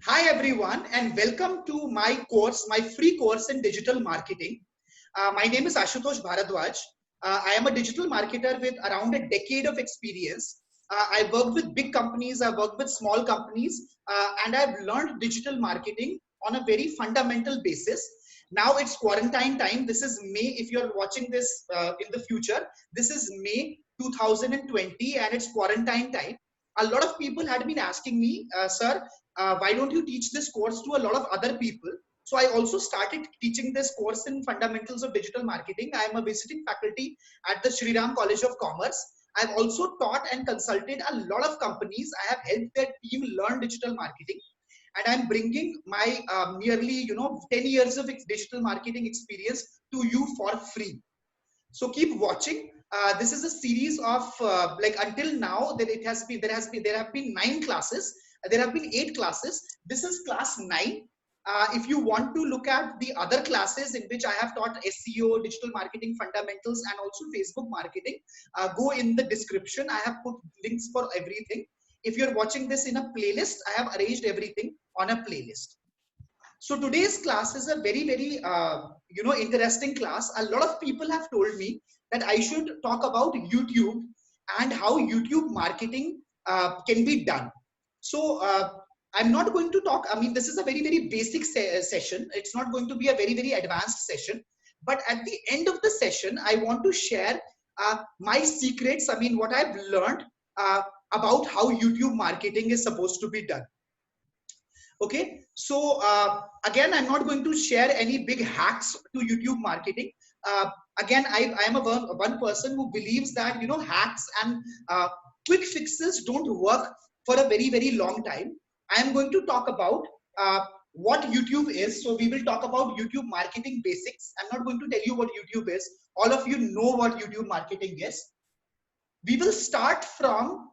Hi everyone and welcome to my course, my free course in digital marketing. My name is Ashutosh Bharadwaj. I am a digital marketer with around a decade of experience. I worked with big companies, I worked with small companies, and I've learned digital marketing on a very fundamental basis. Now it's quarantine time. This is May. If you're watching this in the future, this is May 2020 and it's quarantine time. A lot of people had been asking me, sir, why don't you teach this course to a lot of other people? So I also started teaching this course in fundamentals of digital marketing. I am a visiting faculty at the Shri Ram College of Commerce. I've also taught and consulted a lot of companies. I have helped their team learn digital marketing, and I'm bringing my nearly 10 years of digital marketing experience to you for free. So keep watching. This is a series of like until now that there have been 9 classes. There have been 8 classes. This is class 9. If you want to look at the other classes in which I have taught SEO, digital marketing fundamentals, and also Facebook marketing, go in the description. I have put links for everything. If you're watching this in a playlist, I have arranged everything on a playlist. So today's class is a very interesting class. A lot of people have told me that I should talk about YouTube and how YouTube marketing can be done. So I'm not going to talk. I mean, this is a very basic session. It's not going to be a very advanced session. But at the end of the session, I want to share my secrets. I mean, what I've learned about how YouTube marketing is supposed to be done. Okay, so again, I'm not going to share any big hacks to YouTube marketing. Again, I am a one person who believes that hacks and quick fixes don't work for a very long time. I am going to talk about what YouTube is. So we will talk about YouTube marketing basics. I'm not going to tell you what YouTube is. All of you know what YouTube marketing is. We will start from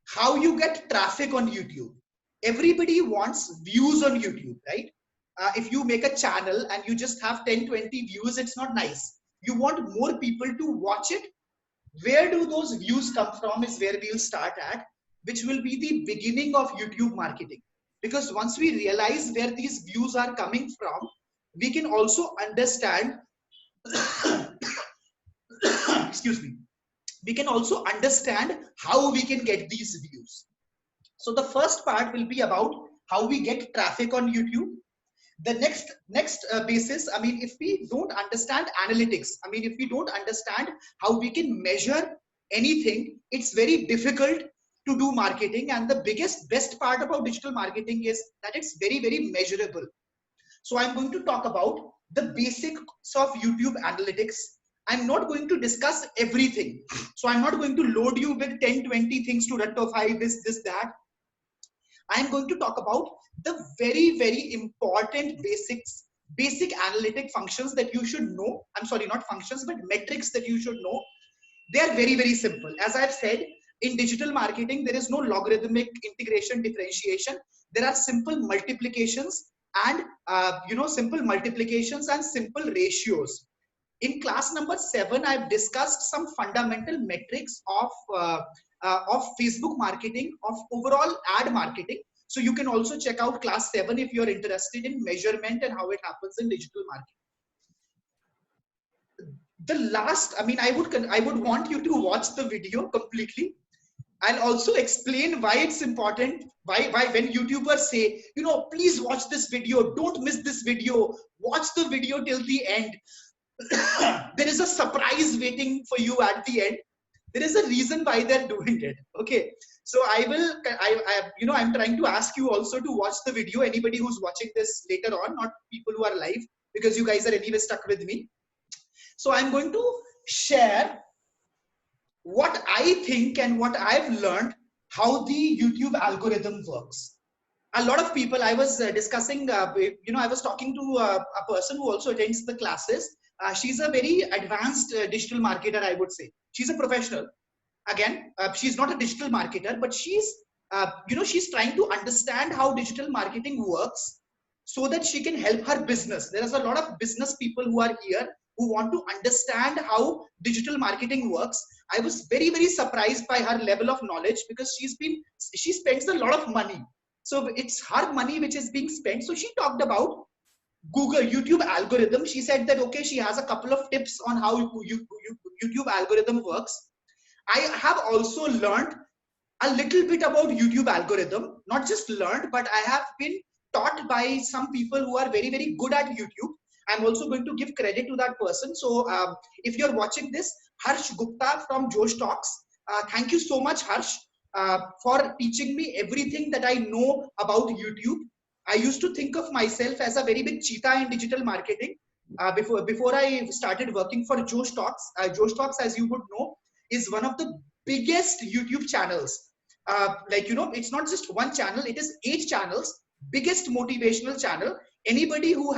how you get traffic on YouTube. Everybody wants views on YouTube, right? If you make a channel and you just have 10-20 views, it's not nice. You want more people to watch it. Where do those views come from is where we'll start at, which will be the beginning of YouTube marketing. Because once we realize where these views are coming from, we can also understand excuse me, we can also understand how we can get these views. So the first part will be about how we get traffic on YouTube. The next basis, I mean, if we don't understand analytics, I mean, if we don't understand how we can measure anything, it's very difficult to do marketing. And the best part about digital marketing is that it's very measurable. So I'm going to talk about the basics of YouTube analytics. I'm not going to discuss everything. So I'm not going to load you with 10-20 things to rectify this, that. I'm going to talk about the very important basic analytic functions that you should know. I'm sorry, not functions, but metrics that you should know. They are very simple. As I've said, in digital marketing, there is no logarithmic integration differentiation. There are simple multiplications and simple multiplications and simple ratios. In class number 7, I've discussed some fundamental metrics of Facebook marketing, of overall ad marketing. So you can also check out class 7 if you're interested in measurement and how it happens in digital marketing. The last, I mean, I would want you to watch the video completely. I'll also explain why it's important, why when YouTubers say, please watch this video, don't miss this video, watch the video till the end. There is a surprise waiting for you at the end. There is a reason why they're doing it. Okay, so I'm trying to ask you also to watch the video. Anybody who's watching this later on, not people who are live, because you guys are anyway stuck with me. So I'm going to share what I think and what I've learned, how the YouTube algorithm works. A lot of people, I was discussing, I was talking to a person who also attends the classes. She's a very advanced digital marketer, I would say. She's a professional. Again, she's not a digital marketer, but she's trying to understand how digital marketing works so that she can help her business. There is a lot of business people who are here who want to understand how digital marketing works. I was very surprised by her level of knowledge, because she spends a lot of money. So it's her money which is being spent. So she talked about Google YouTube algorithm. She said that, okay, she has a couple of tips on how YouTube algorithm works. I have also learned a little bit about YouTube algorithm, not just learned, but I have been taught by some people who are very, very good at YouTube. I'm also going to give credit to that person. So if you're watching this, Harsh Gupta from Josh Talks, thank you so much, Harsh, for teaching me everything that I know about YouTube. I used to think of myself as a very big cheetah in digital marketing. Before I started working for Josh Talks, Josh Talks, as you would know, is one of the biggest YouTube channels. Like, you know, it's not just one channel, it is 8 channels, biggest motivational channel. Anybody who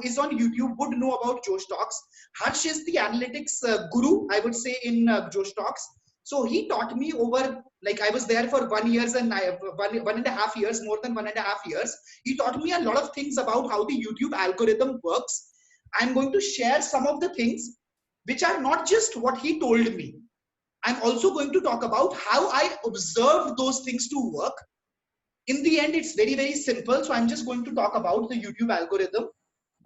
is on YouTube would know about Josh Talks. Harsh is the analytics guru, I would say, in Josh Talks. So he taught me over, like, I was there for 1 year and 1.5 years, more than 1.5 years. He taught me a lot of things about how the YouTube algorithm works. I'm going to share some of the things which are not just what he told me. I'm also going to talk about how I observed those things to work. In the end, it's very, very simple. So I'm just going to talk about the YouTube algorithm,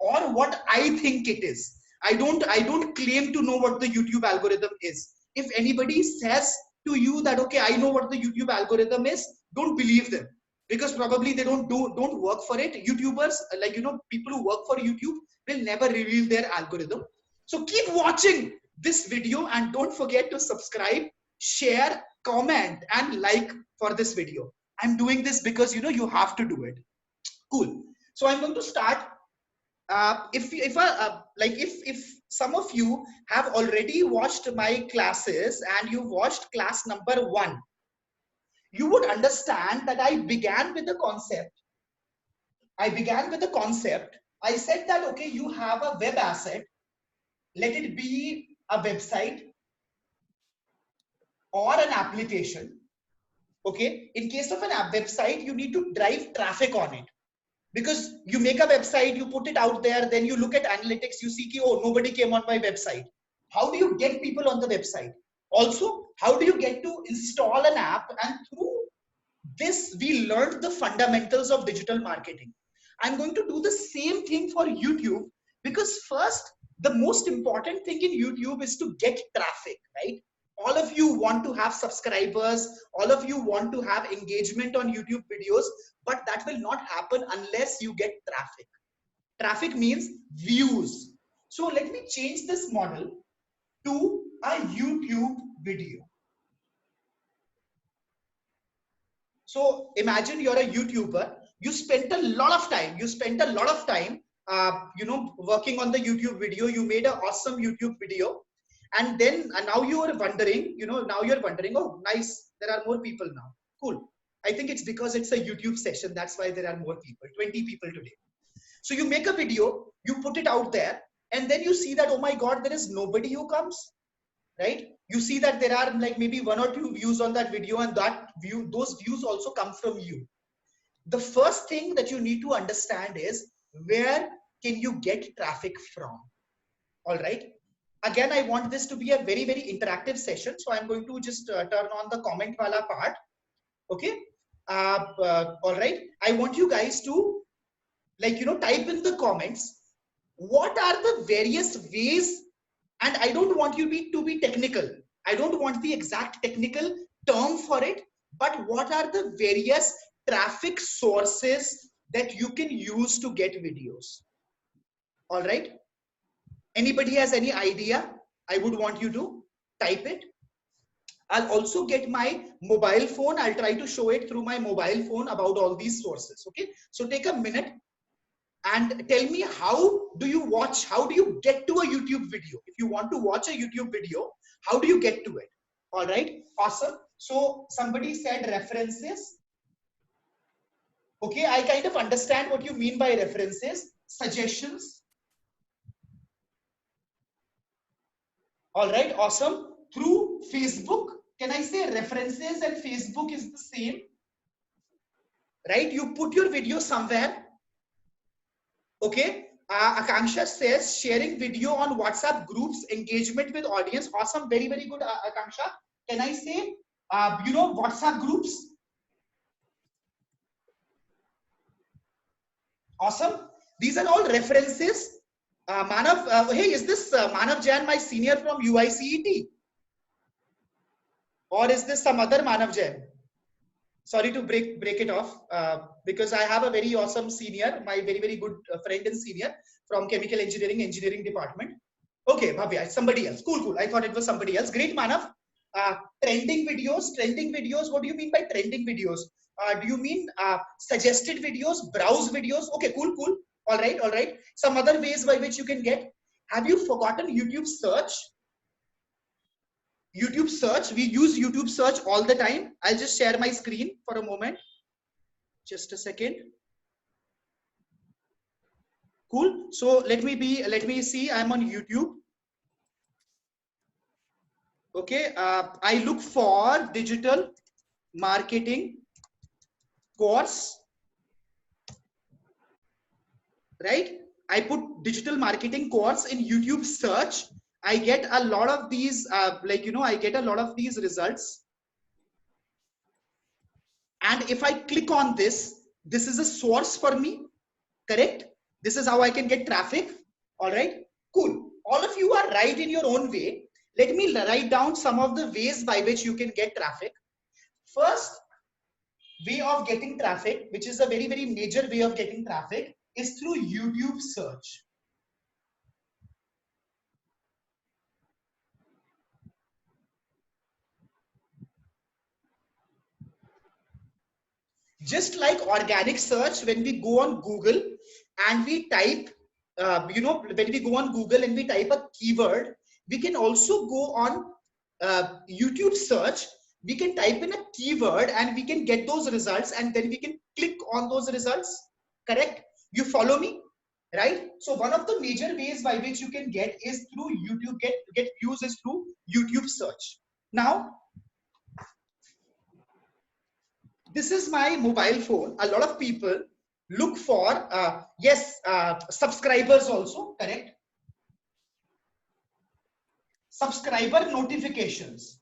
or what I think it is. I don't claim to know what the YouTube algorithm is. If anybody says to you that, okay, I know what the YouTube algorithm is, don't believe them, because probably they don't work for it. YouTubers, like, you know, people who work for YouTube will never reveal their algorithm. So keep watching this video and don't forget to subscribe, share, comment, and like for this video. I'm doing this because, you know, you have to do it. Cool. So I'm going to start. If some of you have already watched my classes and you watched class number 1, you would understand that I began with the concept. I said that, okay, you have a web asset. Let it be a website or an application. Okay. In case of an app website, you need to drive traffic on it. Because you make a website, you put it out there, then you look at analytics, you see, oh, nobody came on my website. How do you get people on the website? Also, how do you get to install an app? And through this, we learned the fundamentals of digital marketing. I'm going to do the same thing for YouTube, because first, the most important thing in YouTube is to get traffic, right? All of you want to have subscribers, all of you want to have engagement on YouTube videos, but that will not happen unless you get traffic. Traffic means views. So let me change this model to a YouTube video. So imagine you're a YouTuber, you spent a lot of time, working on the YouTube video. You made an awesome YouTube video. And then now you're wondering, oh, nice, there are more people now. Cool. I think it's because it's a YouTube session. That's why there are more people, 20 people today. So you make a video, you put it out there, and then you see that, oh my God, there is nobody who comes, right? You see that there are like maybe 1 or 2 views on that video, and those views also come from you. The first thing that you need to understand is, where can you get traffic from? All right. Again, I want this to be a very, very interactive session. So I'm going to just turn on the comment wala part. Okay. All right. I want you guys to, type in the comments, what are the various ways. And I don't want you to be technical. I don't want the exact technical term for it, but what are the various traffic sources that you can use to get videos? All right. Anybody has any idea? I would want you to type it. I'll also get my mobile phone. I'll try to show it through my mobile phone about all these sources. Okay. So take a minute and tell me, how do you get to a YouTube video? If you want to watch a YouTube video, how do you get to it? All right. Awesome. So somebody said references. Okay. I kind of understand what you mean by references. Suggestions. All right, awesome. Through Facebook, can I say references and Facebook is the same? Right? You put your video somewhere. Okay. Akanksha says sharing video on WhatsApp groups, engagement with audience. Awesome. Very, very good, Akanksha. Can I say, WhatsApp groups? Awesome. These are all references. Manav, hey, is this Manav Jain, my senior from UICET? Or is this some other Manav Jain? Sorry to break it off, because I have a very awesome senior, my very good friend and senior from chemical engineering department. Okay, Bhavya, it's somebody else. Cool. I thought it was somebody else. Great, Manav. Trending videos. What do you mean by trending videos? Do you mean suggested videos, browse videos? Okay, cool. All right. Some other ways by which you can get. Have you forgotten YouTube search? YouTube search, we use YouTube search all the time. I'll just share my screen for a moment. Just a second. Cool. So let me see, I'm on YouTube. Okay. I look for digital marketing course, right? I put digital marketing course in YouTube search. I get a lot of these, I get a lot of these results. And if I click on this is a source for me, correct? This is how I can get traffic. All right, cool. All of you are right in your own way. Let me write down some of the ways by which you can get traffic. First way of getting traffic, which is a very major way of getting traffic, is through YouTube search. Just like organic search, when we go on Google and we type, when we go on Google and we type a keyword, we can also go on YouTube search. We can type in a keyword and we can get those results, and then we can click on those results. Correct? You follow me? Right? So one of the major ways by which you can get is through YouTube, get views is through YouTube search. Now, this is my mobile phone. A lot of people look for, subscribers also, correct? Subscriber notifications.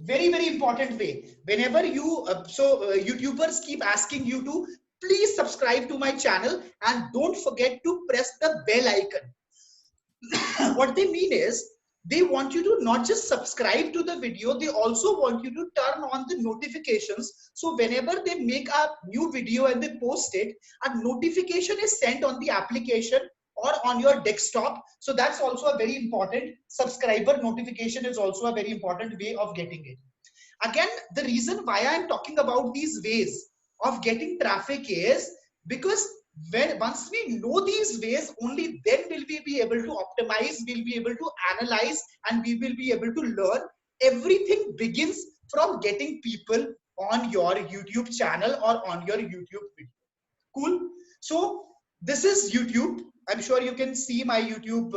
Very important way. Whenever you, YouTubers keep asking you to please subscribe to my channel and don't forget to press the bell icon. What they mean is, they want you to not just subscribe to the video, they also want you to turn on the notifications. So whenever they make a new video and they post it, a notification is sent on the application or on your desktop. So that's also a very important, subscriber notification is also a very important way of getting it. Again, the reason why I'm talking about these ways of getting traffic is because once we know these ways, only then will we be able to optimize, we'll be able to analyze, and we will be able to learn. Everything begins from getting people on your YouTube channel or on your YouTube video. Cool. So this is YouTube. I'm sure you can see my YouTube,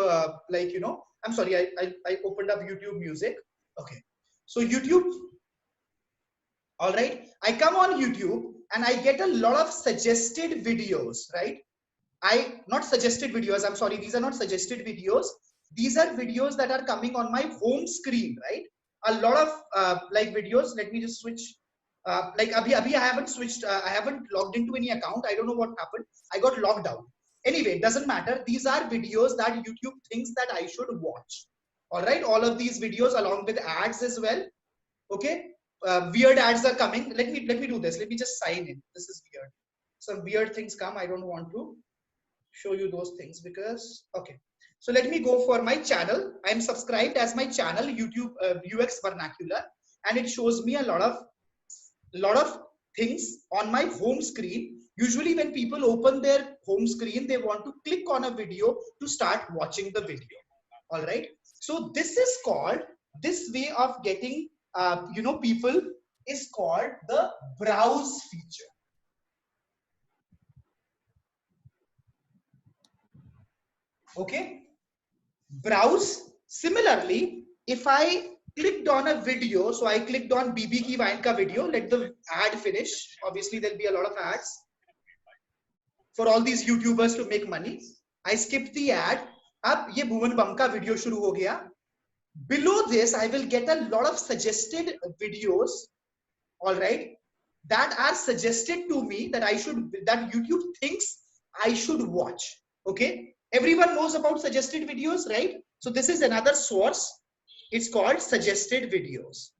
I'm sorry, I opened up YouTube music. Okay. So YouTube. All right. I come on YouTube and I get a lot of suggested videos, right? Not suggested videos. I'm sorry. These are not suggested videos. These are videos that are coming on my home screen, right? A lot of videos. Let me just switch. Abhi, I haven't switched. I haven't logged into any account. I don't know what happened. I got logged out. Anyway, it doesn't matter. These are videos that YouTube thinks that I should watch. All right. All of these videos along with ads as well. Okay. Weird ads are coming. Let me do this. Let me just sign in. This is weird. Some weird things come. I don't want to show you those things because, okay. So let me go for my channel. I'm subscribed as my channel, YouTube UX Vernacular, and it shows me a lot of things on my home screen. Usually when people open their home screen, they want to click on a video to start watching the video. All right. So this is called, this way of getting people is called the browse feature. Okay. Browse. Similarly, if I clicked on a video, so I clicked on BB Ki Wine ka video, let the ad finish. Obviously, there'll be a lot of ads for all these YouTubers to make money. I skipped the ad. Ab ye Bhuvan Bam ka video shuru ho gaya. Below this, I will get a lot of suggested videos. All right. that are suggested to me that that YouTube thinks I should watch. Okay, everyone knows about suggested videos, right? So this is another source. It's called suggested videos.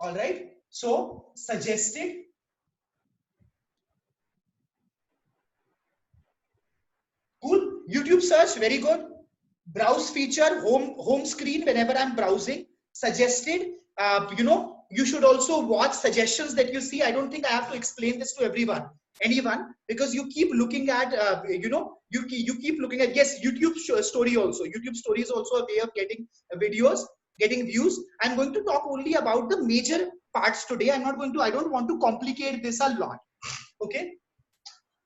All right, so suggested. Cool. YouTube search, very good. Browse feature, home screen whenever I'm browsing. Suggested, you should also watch suggestions that you see. I don't think I have to explain this to anyone, because you keep looking at, you keep looking at, yes, YouTube story also. YouTube story is also a way of getting videos, getting views. I'm going to talk only about the major parts today. I don't want to complicate this a lot. Okay.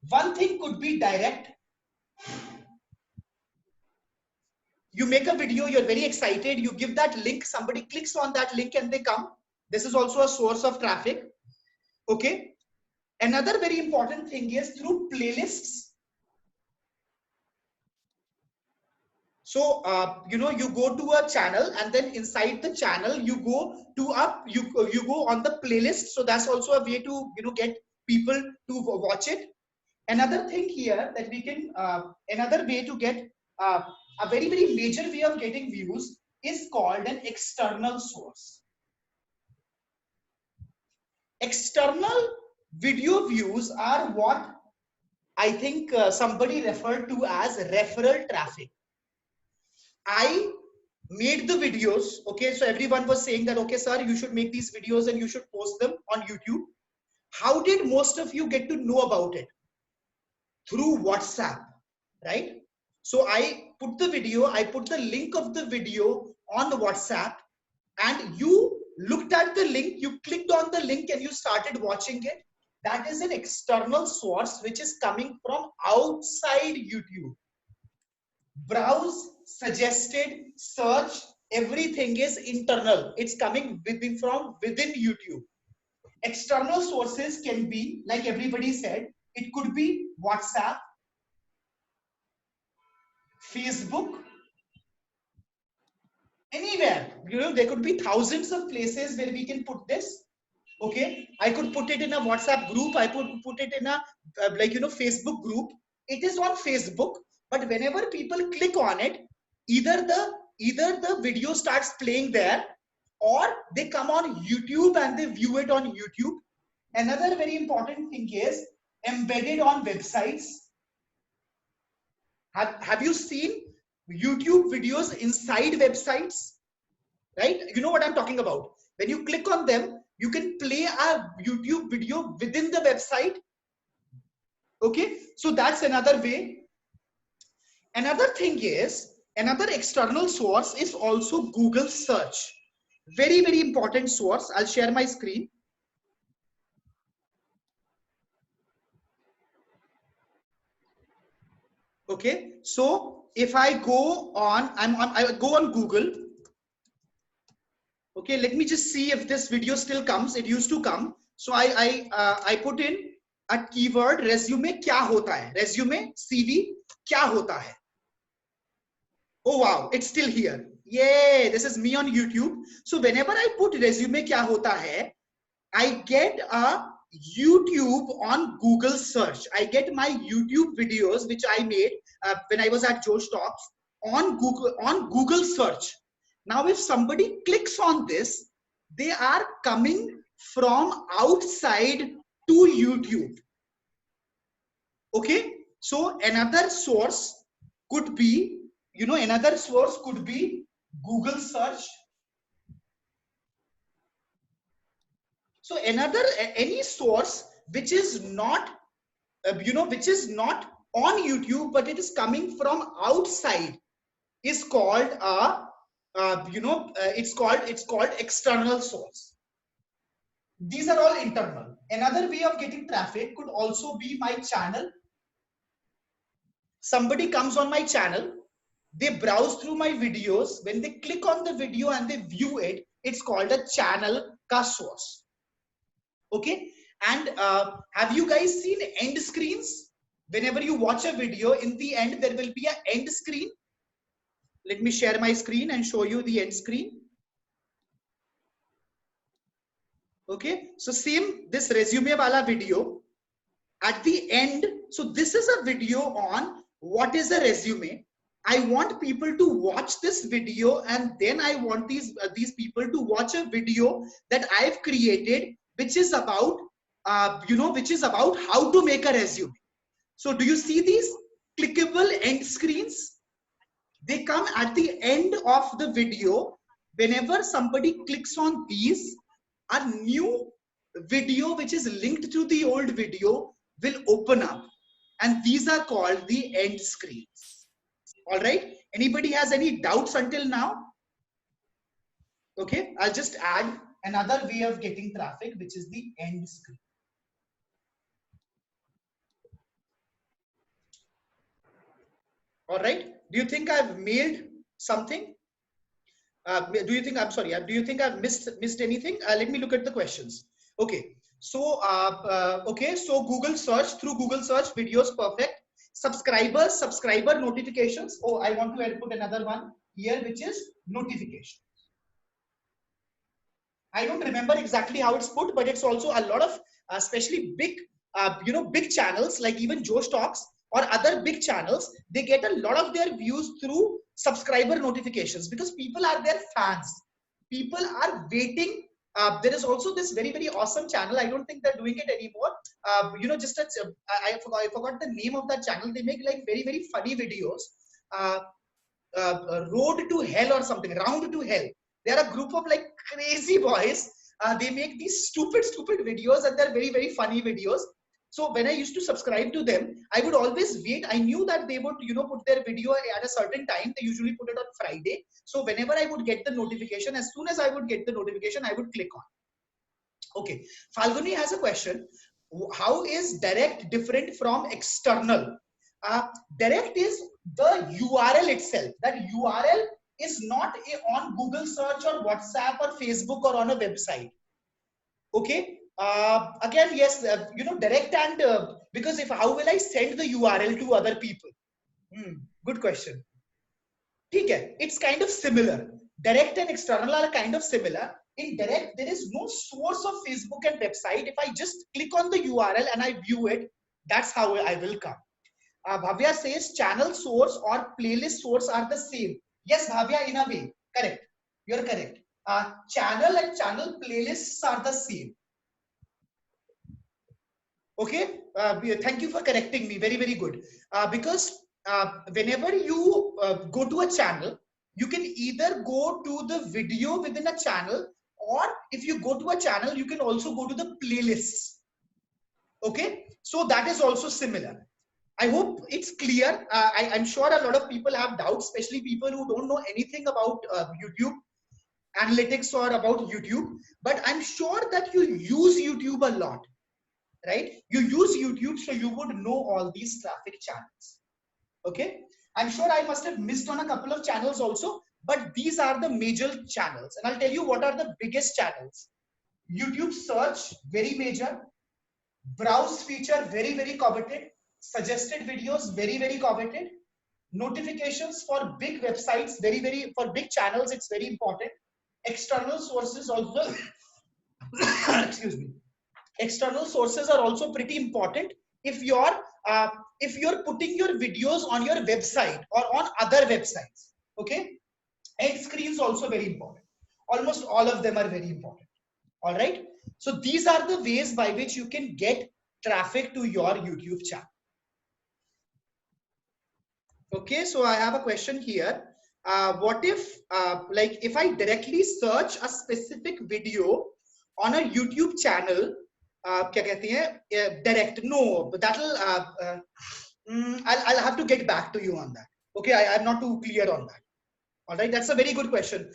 One thing could be direct. You make a video, you're very excited, you give that link, somebody clicks on that link and they come. This is also a source of traffic. Okay. Another very important thing is through playlists. So, you go to a channel and then inside the channel, you go on the playlist. So that's also a way to, get people to watch it. Another thing here that we can, another way to get a very, very major way of getting views is called an external source. External video views are what I think somebody referred to as referral traffic. I made the videos, okay, so everyone was saying that, okay, sir, you should make these videos and you should post them on YouTube. How did most of you get to know about it? Through WhatsApp, right? So I put the video, I put the link of the video on the WhatsApp, and you looked at the link, you clicked on the link and you started watching it. That is an external source which is coming from outside YouTube. Browse, suggested, search, everything is internal. It's coming from within YouTube. External sources can be, like everybody said, it could be WhatsApp, Facebook, anywhere. There could be thousands of places where we can put this. Okay, I could put it in a WhatsApp group. I could put it in a Facebook group. It is on Facebook, but whenever people click on it, either the video starts playing there, or they come on YouTube and they view it on YouTube. Another very important thing is embedded on websites. Have you seen YouTube videos inside websites? Right? You know what I'm talking about. When you click on them, you can play a YouTube video within the website. Okay, so that's another way. Another thing is, another external source is also Google search. Very, very important source. I'll share my screen. Okay, so if I go on, I go on Google. Okay, let me just see if this video still comes. It used to come. So I put in a keyword, resume क्या होता है? Resume, CV, क्या होता है? Oh wow, it's still here. Yay, this is me on YouTube. So whenever I put resume क्या होता है, I get a YouTube on Google search. I get my YouTube videos which I made when I was at Josh Talks on Google search. Now, if somebody clicks on this, they are coming from outside to YouTube. Okay, so another source could be, Google search. So any source which is not, which is not on YouTube, but it is coming from outside, is called it's called external source. These are all internal. Another way of getting traffic could also be my channel. Somebody comes on my channel, they browse through my videos. When they click on the video and they view it, it's called a channel ka source. Okay, and have you guys seen end screens? Whenever you watch a video, in the end there will be an end screen. Let me share my screen and show you the end screen. Okay, so same this resume wala video at the end. So this is a video on what is a resume. I want people to watch this video, and then I want these people to watch a video that I've created, which is about which is about how to make a resume. So do you see these clickable end screens? They come at the end of the video. Whenever somebody clicks on these, a new video which is linked to the old video will open up, and these are called the end screens. All right, anybody has any doubts until now? Okay, I'll just add another way of getting traffic, which is the end screen. All right, do you think I've mailed something? Do you think, I'm sorry, do you think I've missed anything? Let me look at the questions. Okay, so okay, so Google search, through Google search, videos perfect. Subscriber notifications. Oh, I want to put another one here, which is notification. I don't remember exactly how it's put, but it's also a lot of especially big big channels like even Josh Talks or other big channels. They get a lot of their views through subscriber notifications because people are their fans. People are waiting. There is also this very awesome channel. I don't think they're doing it anymore. Just I forgot the name of that channel. They make like very funny videos. Road to Hell or something, Round to Hell. They are a group of like crazy boys. They make these stupid videos, and they're very funny videos. So when I used to subscribe to them, I would always wait. I knew that they would put their video at a certain time. They usually put it on Friday. So whenever I would get the notification, as soon as I would get the notification, I would click on. Okay, Falguni has a question. How is direct different from external? Direct is the URL itself. That URL is not on Google search or WhatsApp or Facebook or on a website. Okay. Again, yes, direct and because how will I send the URL to other people? Good question. Okay, it's kind of similar. Direct and external are kind of similar. In direct, there is no source of Facebook and website. If I just click on the URL and I view it, that's how I will come. Bhavya says channel source or playlist source are the same. Yes, Bhavya, in a way. Correct. You're correct. Channel and channel playlists are the same. Okay. Thank you for correcting me. Very good. Because whenever you go to a channel, you can either go to the video within a channel, or if you go to a channel, you can also go to the playlists. Okay. So that is also similar. I hope it's clear. I'm sure a lot of people have doubts, especially people who don't know anything about YouTube analytics or about YouTube. But I'm sure that you use YouTube a lot, right? You use YouTube, so you would know all these traffic channels. Okay. I'm sure I must have missed on a couple of channels also, but these are the major channels. And I'll tell you what are the biggest channels. YouTube search, very major. Browse feature, very coveted. Suggested videos, very coveted. Notifications for big websites, for big channels, it's very important. External sources also excuse me. External sources are also pretty important. If you're putting your videos on your website or on other websites, okay, end screens also very important. Almost all of them are very important. All right. So these are the ways by which you can get traffic to your YouTube channel. Okay, so I have a question here. What if, like, if I directly search a specific video on a YouTube channel, क्या कहते हैं, direct? No, but that'll, I'll have to get back to you on that. Okay, I'm not too clear on that. All right, that's a very good question.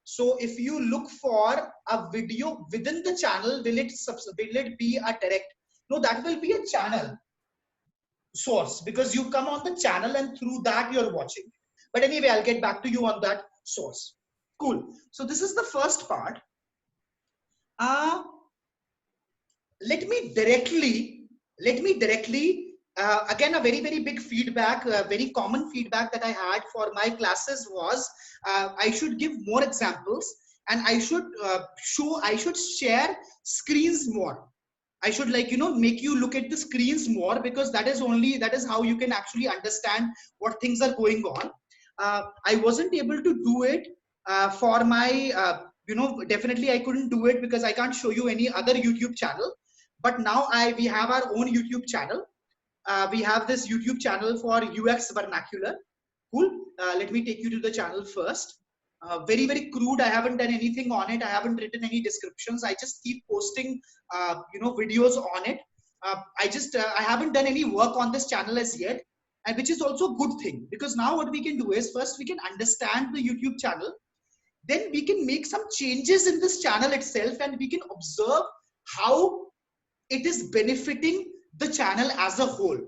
So if you look for a video within the channel, will it be a direct? No, that will be a channel source, because you come on the channel and through that you're watching. But anyway, I'll get back to you on that source. Cool. So this is the first part. Let me directly again, a very big feedback, very common feedback that I had for my classes was I should give more examples. and I should share screens more. I should, like, make you look at the screens more, because that is how you can actually understand what things are going on. I wasn't able to do it for my, definitely I couldn't do it because I can't show you any other YouTube channel. But now we have our own YouTube channel. We have this YouTube channel for UX Vernacular. Cool. Let me take you to the channel first. Very, very crude. I haven't done anything on it. I haven't written any descriptions. I just keep posting, videos on it. I haven't done any work on this channel as yet, and which is also a good thing, because now what we can do is, first we can understand the YouTube channel, then we can make some changes in this channel itself, and we can observe how it is benefiting the channel as a whole.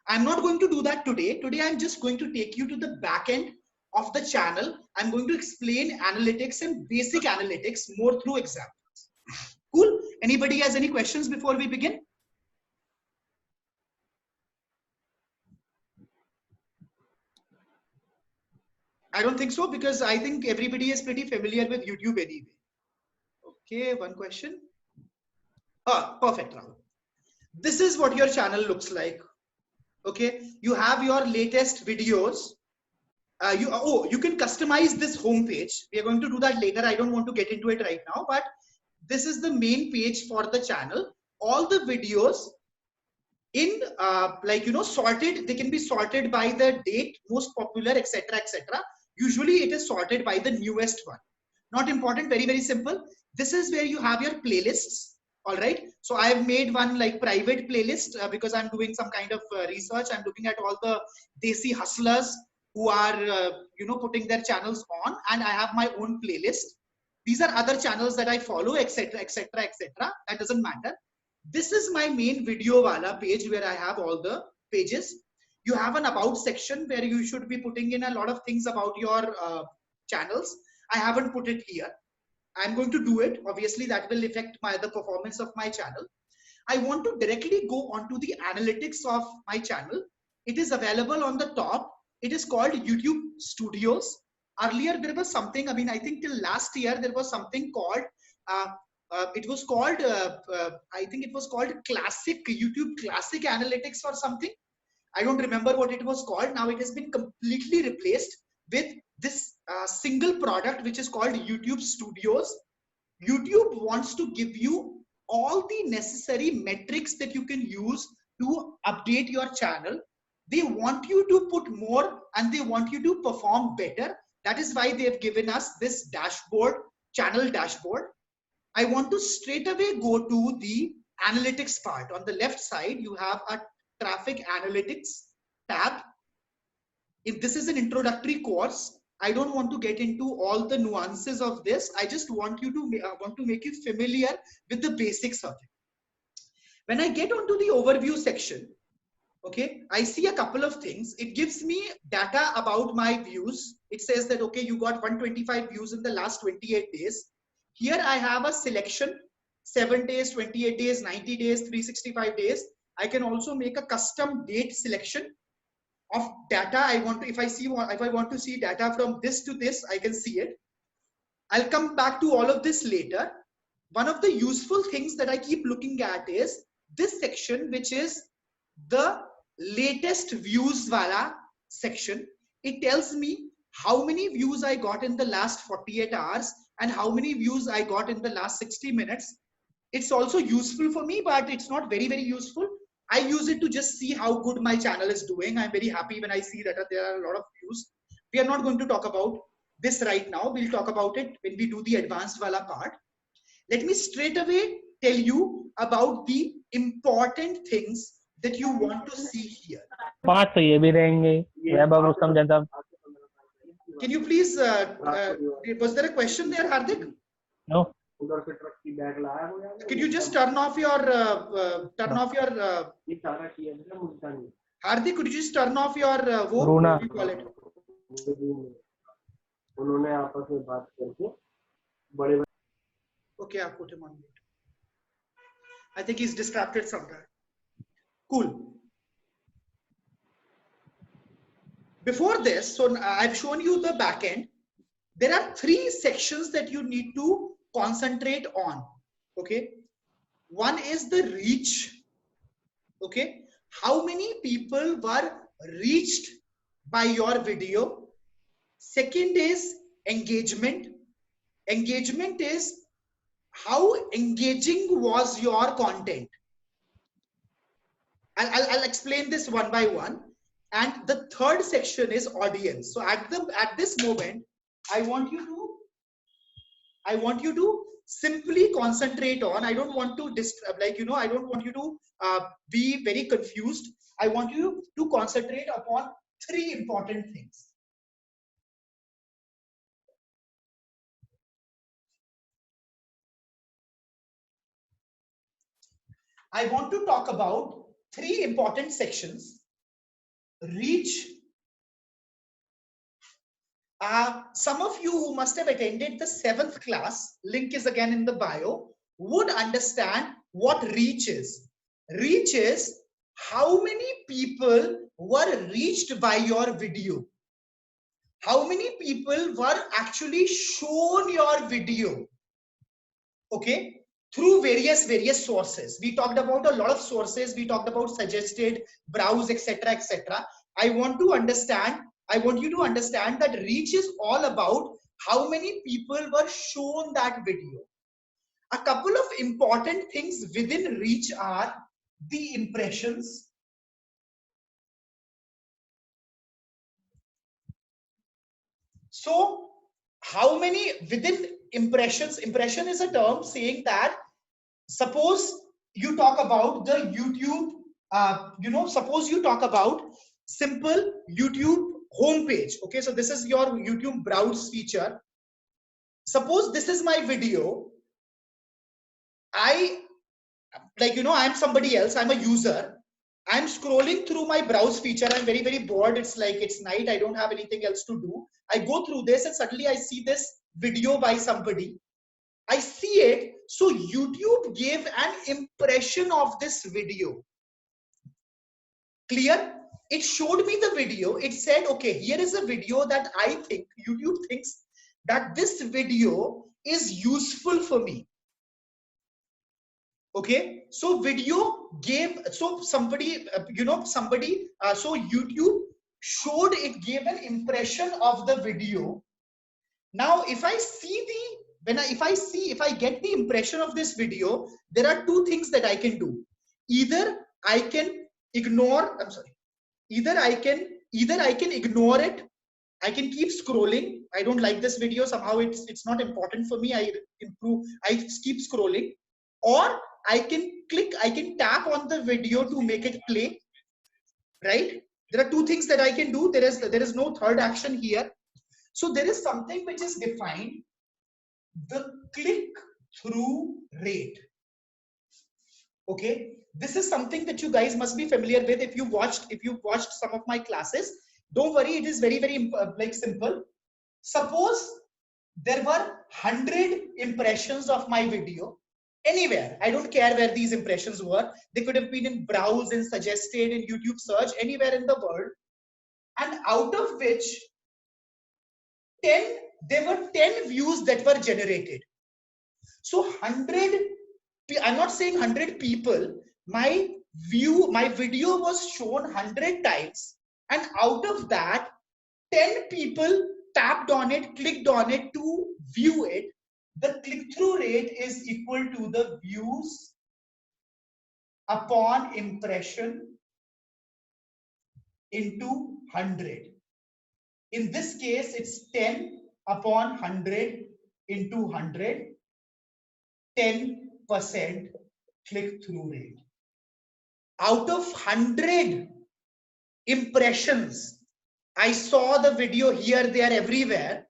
I'm not going to do that today. Today, I'm just going to take you to the back end of the channel. I'm going to explain analytics and basic analytics more through examples. Cool. Anybody has any questions before we begin? I don't think so, because I think everybody is pretty familiar with YouTube anyway. Okay, one question. Ah, perfect, Rahul. This is what your channel looks like. Okay, you have your latest videos. You can customize this home page. We are going to do that later. I don't want to get into it right now, but this is the main page for the channel. All the videos in sorted. They can be sorted by the date, most popular, etc., etc. Usually it is sorted by the newest one. Not important. Very, very simple. This is where you have your playlists. All right. So I've made one like private playlist because I'm doing some kind of research. I'm looking at all the Desi hustlers who are putting their channels on, and I have my own playlist. These are other channels that I follow, etc., etc., etc. That doesn't matter. This is my main video wala page where I have all the pages. You have an about section where you should be putting in a lot of things about your channels. I haven't put it here. I'm going to do it. Obviously, that will affect the performance of my channel. I want to directly go onto the analytics of my channel. It is available on the top. It is called YouTube Studios. Earlier, there was something, I think till last year, there was something called, it was called, I think it was called YouTube Classic Analytics or something. I don't remember what it was called. Now it has been completely replaced with this single product, which is called YouTube Studios. YouTube wants to give you all the necessary metrics that you can use to update your channel. They want you to put more and they want you to perform better. That is why they have given us this dashboard, channel dashboard. I want to straight away go to the analytics part. On the left side, you have a traffic analytics tab. If this is an introductory course, I don't want to get into all the nuances of this. I just want you to make you familiar with the basics of it. When I get onto the overview section, okay, I see a couple of things. It gives me data about my views. It says that, okay, you got 125 views in the last 28 days. Here I have a selection, 7 days, 28 days, 90 days, 365 days. I can also make a custom date selection of data. If I want to see data from this to this, I can see it. I'll come back to all of this later. One of the useful things that I keep looking at is this section, which is the latest views wala section. It tells me how many views I got in the last 48 hours and how many views I got in the last 60 minutes. It's also useful for me, but it's not very, very useful. I use it to just see how good my channel is doing. I'm very happy when I see that there are a lot of views. We are not going to talk about this right now. We'll talk about it when we do the advanced wala part. Let me straight away tell you about the important things that you want to see here. Can you please, was there a question there, Hardik? No. Could you just turn off your, Hardik, could you just turn off your, what do you call it? Okay, I'll put him on mute. I think he's distracted somewhere. Cool. Before this, so I've shown you the back end. there are three sections that you need to concentrate on. Okay, one is the reach. Okay, how many people were reached by your video? Second is engagement. Engagement is how engaging was your content. I'll explain this one by one. And the third section is audience. So at this moment, I want you to simply concentrate on. I don't want to I don't want you to be very confused. I want you to concentrate upon three important things. I want to talk about three important sections: reach. Some of you who must have attended the 7th class, link is again in the bio, would understand what reach is. Reach is how many people were reached by your video. How many people were actually shown your video. Okay, through various sources. We talked about a lot of sources. We talked about suggested, browse, etc., etc. I want you to understand that reach is all about how many people were shown that video. A couple of important things within reach are the impressions. So how many within impressions? Impression is a term saying that suppose you talk about the YouTube, suppose you talk about simple YouTube homepage. Okay, so this is your YouTube browse feature. Suppose this is my video. I'm somebody else. I'm a user. I'm scrolling through my browse feature. I'm very bored. It's night. I don't have anything else to do. I go through this and suddenly I see this video by somebody. I see it. So YouTube gave an impression of this video. Clear? It showed me the video. It said, okay, here is a video that I think YouTube thinks that this video is useful for me. Okay, so video gave, so somebody, so YouTube showed, it gave an impression of the video. Now, if I get the impression of this video, there are two things that I can do. Either I can ignore, either I can ignore it. I can keep scrolling. I don't like this video. Somehow it's not important for me. I keep scrolling. Or I can tap on the video to make it play, right? There are two things that I can do. There is no third action here. So there is something which is defined, the click-through rate. Okay, this is something that you guys must be familiar with if you've watched some of my classes. Don't worry, it is very simple. Suppose there were 100 impressions of my video. Anywhere, I don't care where these impressions were. They could have been in browse, in suggested, in YouTube search, anywhere in the world. And out of which there were 10 views that were generated. So 100, I'm not saying 100 people, my video was shown 100 times. And out of that, 10 people tapped on it, clicked on it to view it. The click-through rate is equal to the views upon impression into 100. In this case, it's 10 upon 100 into 100, 10% click-through rate. Out of 100 impressions, I saw the video here, there, everywhere.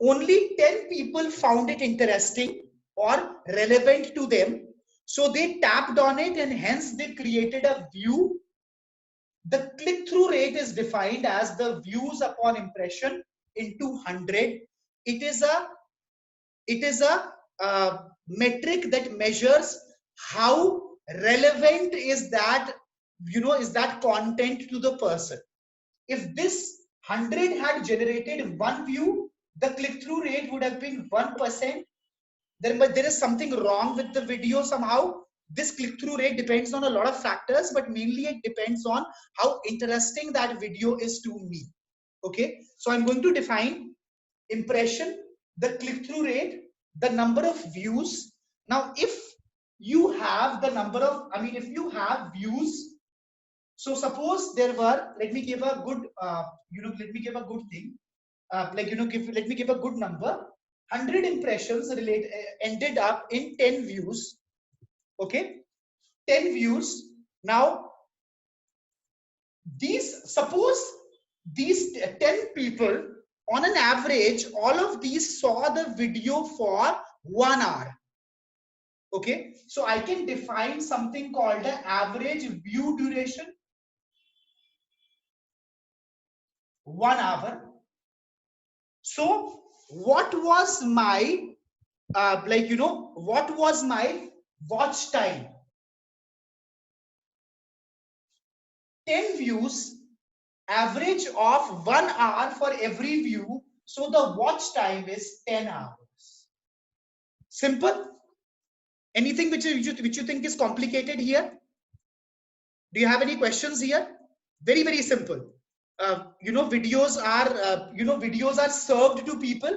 Only 10 people found it interesting or relevant to them. So they tapped on it and hence they created a view. The click-through rate is defined as the views upon impression into 100. It is a metric that measures how relevant is that, is that content to the person. If this 100 had generated one view, the click-through rate would have been 1%. But there is something wrong with the video somehow. This click-through rate depends on a lot of factors, but mainly it depends on how interesting that video is to me. Okay, so I'm going to define impression, the click-through rate, the number of views. Now, if you have the number of, if you have views, so suppose there were, let me give a good, let me give a good thing, let me give a good number. 100 impressions ended up in 10 views. Okay, 10 views. Now, suppose these 10 people, on an average, all of these saw the video for 1 hour. Okay, so I can define something called the average view duration, 1 hour. So what was my what was my watch time? 10 views, average of 1 hour for every view. So the watch time is 10 hours. Simple. Anything which you think is complicated here? Do you have any questions here? Very, very simple. Videos are served to people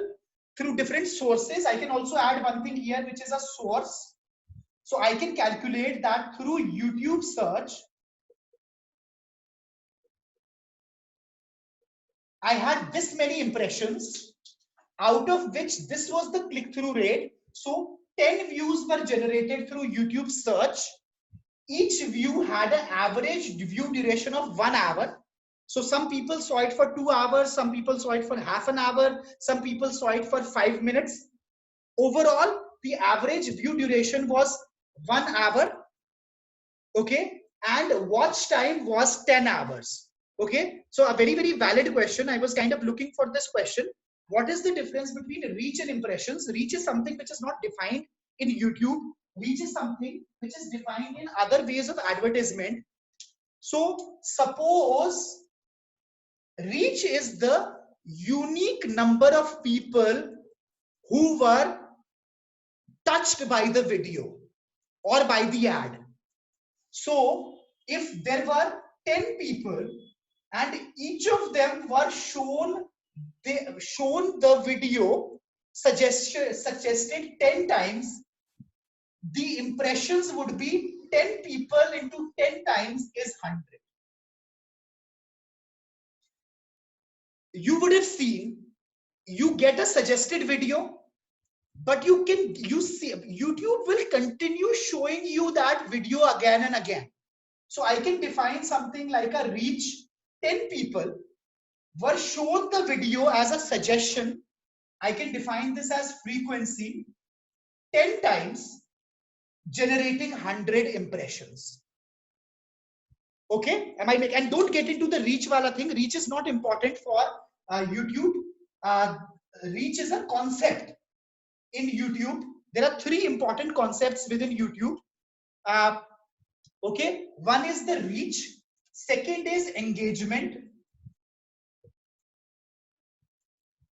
through different sources. I can also add one thing here, which is a source. So I can calculate that through YouTube search. I had this many impressions, out of which this was the click-through rate. So 10 views were generated through YouTube search. Each view had an average view duration of 1 hour. So some people saw it for 2 hours, some people saw it for half an hour, some people saw it for 5 minutes. Overall, the average view duration was 1 hour. Okay, and watch time was 10 hours. Okay, so a very, very valid question. I was kind of looking for this question. What is the difference between reach and impressions? Reach is something which is not defined in YouTube. Reach is something which is defined in other ways of advertisement. So suppose reach is the unique number of people who were touched by the video or by the ad. So if there were 10 people and each of them were shown the video suggested 10 times, the impressions would be 10 people into 10 times is 100. You would have seen, you get a suggested video, but you see YouTube will continue showing you that video again and again. So I can define something like a reach. 10 people were shown the video as a suggestion. I can define this as frequency, 10 times, generating 100 impressions. Okay, and don't get into the reach wala thing. Reach is not important for YouTube. Reach is a concept in YouTube. There are 3 important concepts within YouTube. Okay, one is the reach, second is engagement,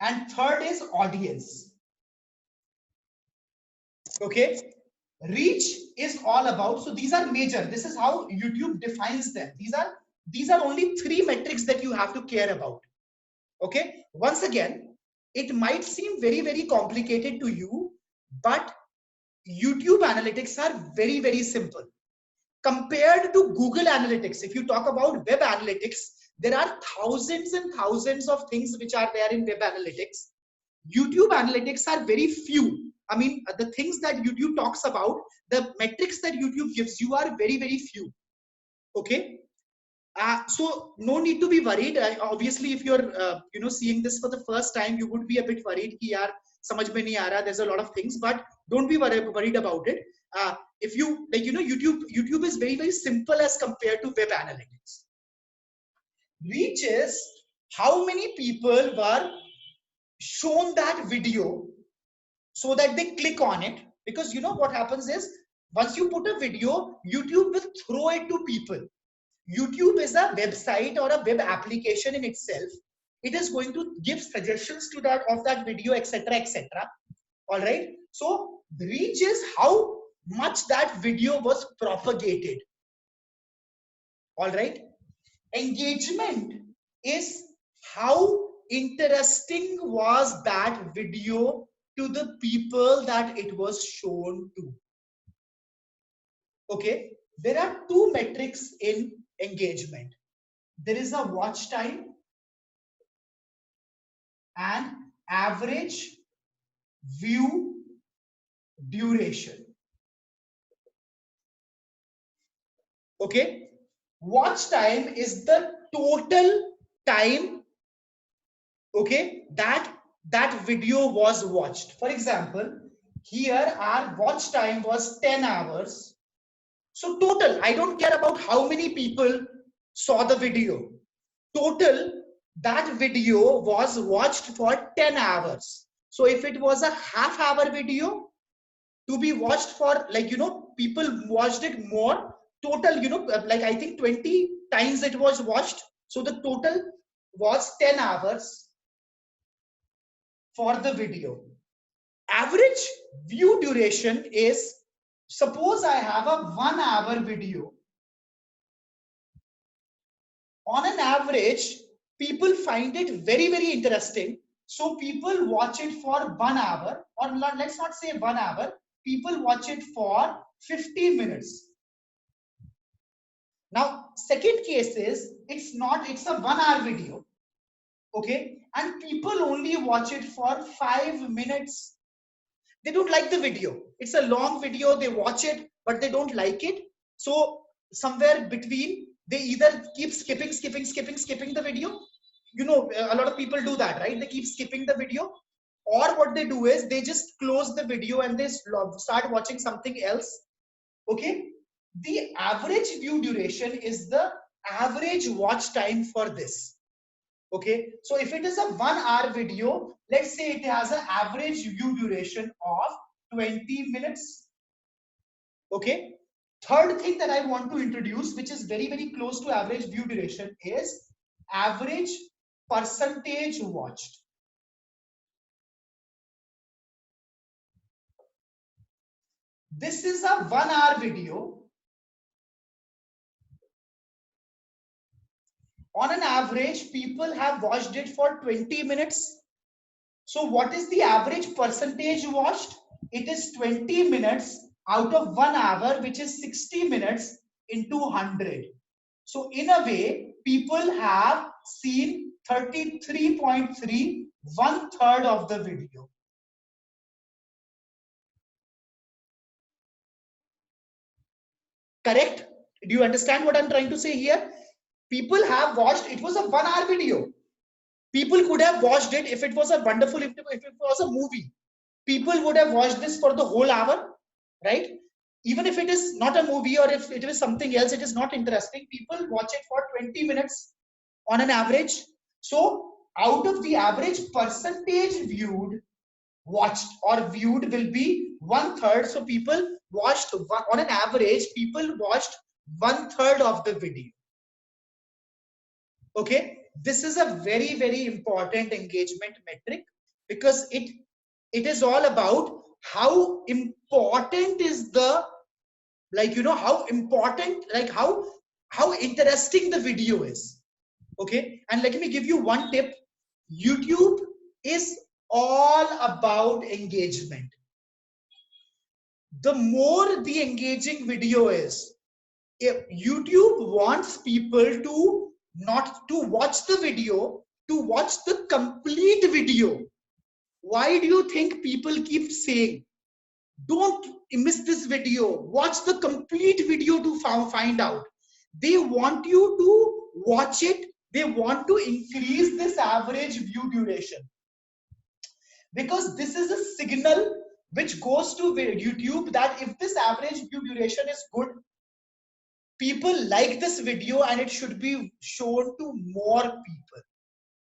and third is audience. Okay, reach is all about, so these are major, this is how YouTube defines them. These are only 3 metrics that you have to care about. Okay, once again, it might seem very, very complicated to you, but YouTube analytics are very, very simple compared to Google Analytics. If you talk about web analytics, there are thousands and thousands of things which are there in web analytics. YouTube analytics are very few. The things that YouTube talks about, the metrics that YouTube gives you are very, very few. Okay, so no need to be worried. Obviously, if you're seeing this for the first time, you would be a bit worried ki yaar samajh mein nahi aa raha, there's a lot of things, but don't be worried about it. If you YouTube is very, very simple as compared to web analytics. Reach is how many people were shown that video so that they click on it, because what happens is, once you put a video, YouTube will throw it to people. YouTube is a website or a web application in itself. it is going to give suggestions to that of that video, etc., etc. All right. So reach is how much that video was propagated. All right. Engagement is how interesting was that video to the people that it was shown to. Okay. There are two metrics in engagement. There is a watch time and average view duration. Okay. Watch time is the total time, okay, that video was watched. For example, here our watch time was 10 hours. So total, I don't care about how many people saw the video. Total, that video was watched for 10 hours. So if it was a half-hour video to be watched for, like, people watched it more, total, like I think 20 times it was watched. So the total was 10 hours for the video. Average view duration is, suppose I have a 1 hour video. On an average, people find it very, very interesting. So people watch it for 1 hour, or let's not say 1 hour. People watch it for 50 minutes. Now, second case is, it's a 1 hour video. Okay. And people only watch it for 5 minutes. They don't like the video. It's a long video. They watch it, but they don't like it. So somewhere between, they either keep skipping the video. A lot of people do that, right? They keep skipping the video. Or what they do is they just close the video and they start watching something else. Okay. The average view duration is the average watch time for this. Okay. So if it is a 1 hour video, let's say it has an average view duration of 20 minutes. Okay. Third thing that I want to introduce, which is very, very close to average view duration, is average percentage watched. This is a 1 hour video. On an average, people have watched it for 20 minutes. So what is the average percentage watched? It is 20 minutes out of 1 hour, which is 60 minutes into 100. So in a way, people have seen 33.3, 1/3 of the video. Correct? Do you understand what I'm trying to say here? People have watched, it was a 1 hour video. People could have watched it if it was a wonderful, if it was a movie. People would have watched this for the whole hour, right? Even if it is not a movie or if it is something else, it is not interesting. People watch it for 20 minutes on an average. So out of the average percentage viewed, watched or viewed will be 1/3. So people watched, on an average, people watched 1/3 of the video. Okay. This is a very, very important engagement metric because it is all about how important is the, how important, how interesting the video is. Okay. And let me give you one tip. YouTube is all about engagement. The more the engaging video is, if YouTube wants people to not to watch the video, to watch the complete video. Why do you think people keep saying, don't miss this video, watch the complete video to find out? They want you to watch it. They want to increase this average view duration, because this is a signal which goes to YouTube that if this average view duration is good, people like this video and it should be shown to more people.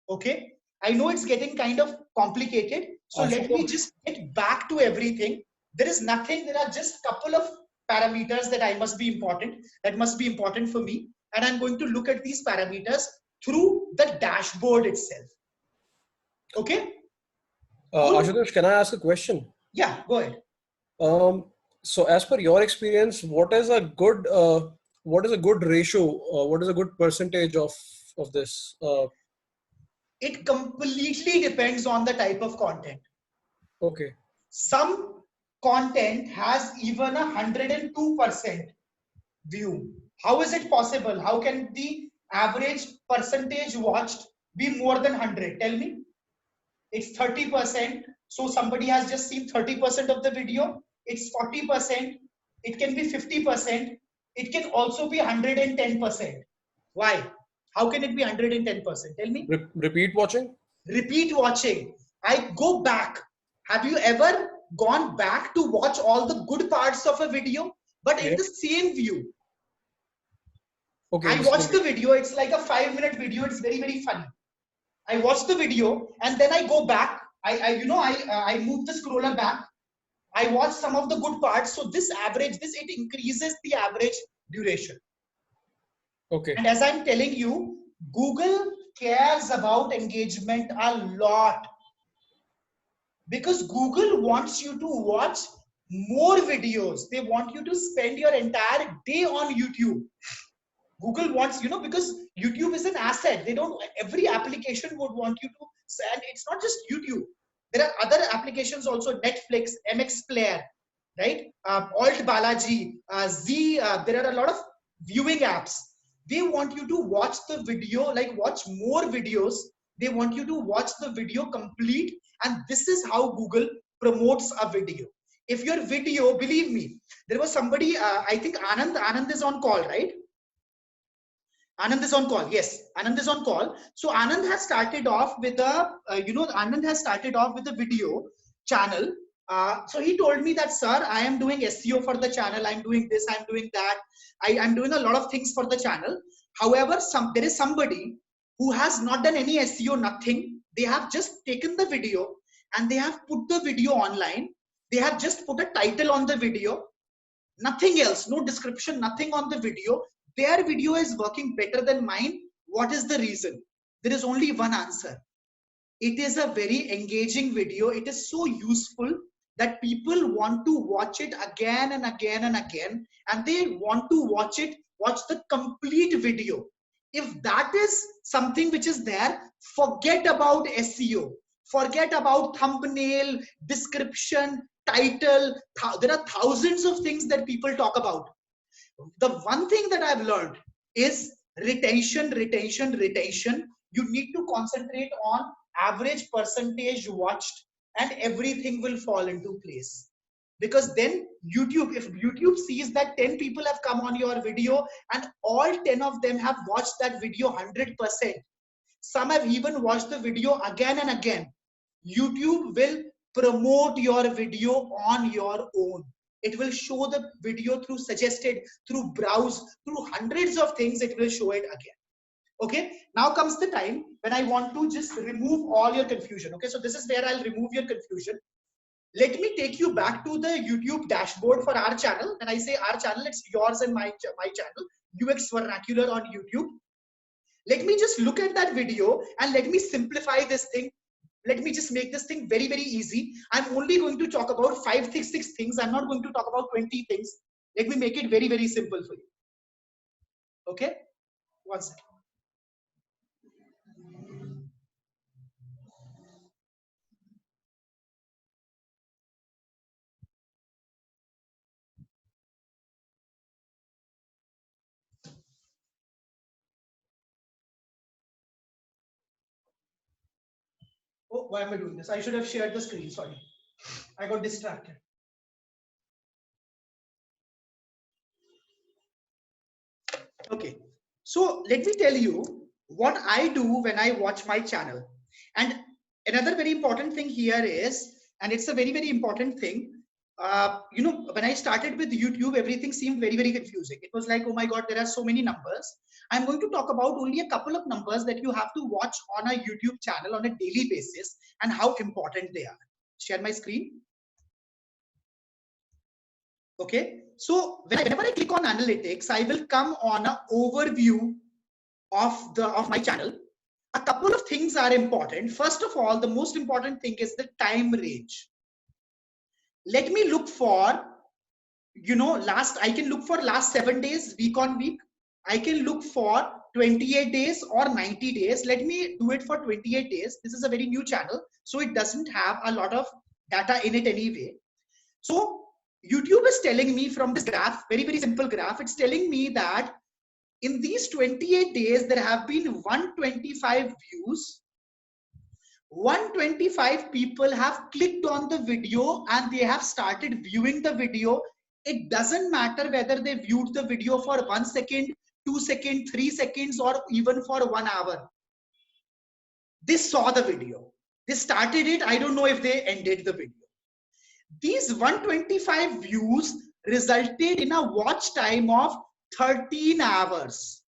Okay. I know it's getting kind of complicated. So let me just get back to everything. There is nothing, there are just a couple of parameters that must be important for me. And I'm going to look at these parameters through the dashboard itself. Okay. Cool. Ashutosh, can I ask a question? Yeah, go ahead. So as per your experience, what is a good ratio? What is a good percentage of this? It completely depends on the type of content. Okay. Some content has even 102% view. How is it possible? How can the average percentage watched be more than 100? Tell me. It's 30%. So somebody has just seen 30% of the video. It's 40%. It can be 50%. It can also be 110%. Why? How can it be 110%? Tell me. Repeat watching? Repeat watching. I go back. Have you ever gone back to watch all the good parts of a video, but in Yeah. the same view? Okay, I the watched same. the video. It's like a 5-minute video. It's very, very funny. I watch the video and then I go back. I move the scroller back. I watch some of the good parts. So it increases the average duration. Okay. And as I'm telling you, Google cares about engagement a lot, because Google wants you to watch more videos. They want you to spend your entire day on YouTube. Google wants, because YouTube is an asset. They don't, every application would want you to, and it's not just YouTube. There are other applications also, Netflix, MX Player, right? Alt Balaji, Z, there are a lot of viewing apps. They want you to watch the video, like watch more videos. They want you to watch the video complete. And this is how Google promotes a video. If your video, believe me, there was somebody, I think Anand is on call, right? Anand is on call. Yes, Anand is on call. So Anand has started off with Anand has started off with a video channel. So he told me that, sir, I am doing SEO for the channel. I'm doing this. I'm doing that. I'm doing a lot of things for the channel. However, there is somebody who has not done any SEO, nothing. They have just taken the video and they have put the video online. They have just put a title on the video, nothing else, no description, nothing on the video. Their video is working better than mine. What is the reason? There is only one answer. It is a very engaging video. It is so useful that people want to watch it again and again and again, and they want to watch the complete video. If that is something which is there, forget about SEO, forget about thumbnail, description, title. There are thousands of things that people talk about. The one thing that I've learned is retention, retention, retention. You need to concentrate on average percentage watched, and everything will fall into place. Because then if YouTube sees that 10 people have come on your video and all 10 of them have watched that video 100%, some have even watched the video again and again, YouTube will promote your video on your own. It will show the video through suggested, through browse, through hundreds of things. It will show it again. Okay, now comes the time when I want to just remove all your confusion. Okay, so this is where I'll remove your confusion. Let me take you back to the YouTube dashboard for our channel. When I say our channel, it's yours and my channel, UX Vernacular on YouTube. Let me just look at that video and let me simplify this thing. Let me just make this thing very, very easy. I'm only going to talk about 5, 6 things. I'm not going to talk about 20 things. Let me make it very, very simple for you. Okay? One second. Oh, why am I doing this? I should have shared the screen. Sorry. I got distracted. Okay. So let me tell you what I do when I watch my channel. And another very important thing here is, and it's a very, very important thing. When I started with YouTube, everything seemed very, very confusing. It was like, oh my God, there are so many numbers. I'm going to talk about only a couple of numbers that you have to watch on a YouTube channel on a daily basis and how important they are. Share my screen. Okay. So whenever I click on analytics, I will come on an overview of my channel. a couple of things are important. First of all, the most important thing is the time range. Let me look for, I can look for last 7 days, week on week. I can look for 28 days or 90 days. Let me do it for 28 days. This is a very new channel, so it doesn't have a lot of data in it anyway. So YouTube is telling me from this graph, very, very simple graph, it's telling me that in these 28 days, there have been 125 views. 125 people have clicked on the video and they have started viewing the video. It doesn't matter whether they viewed the video for 1 second, 2 seconds, 3 seconds, or even for 1 hour. They saw the video. They started it. I don't know if they ended the video. These 125 views resulted in a watch time of 13 hours.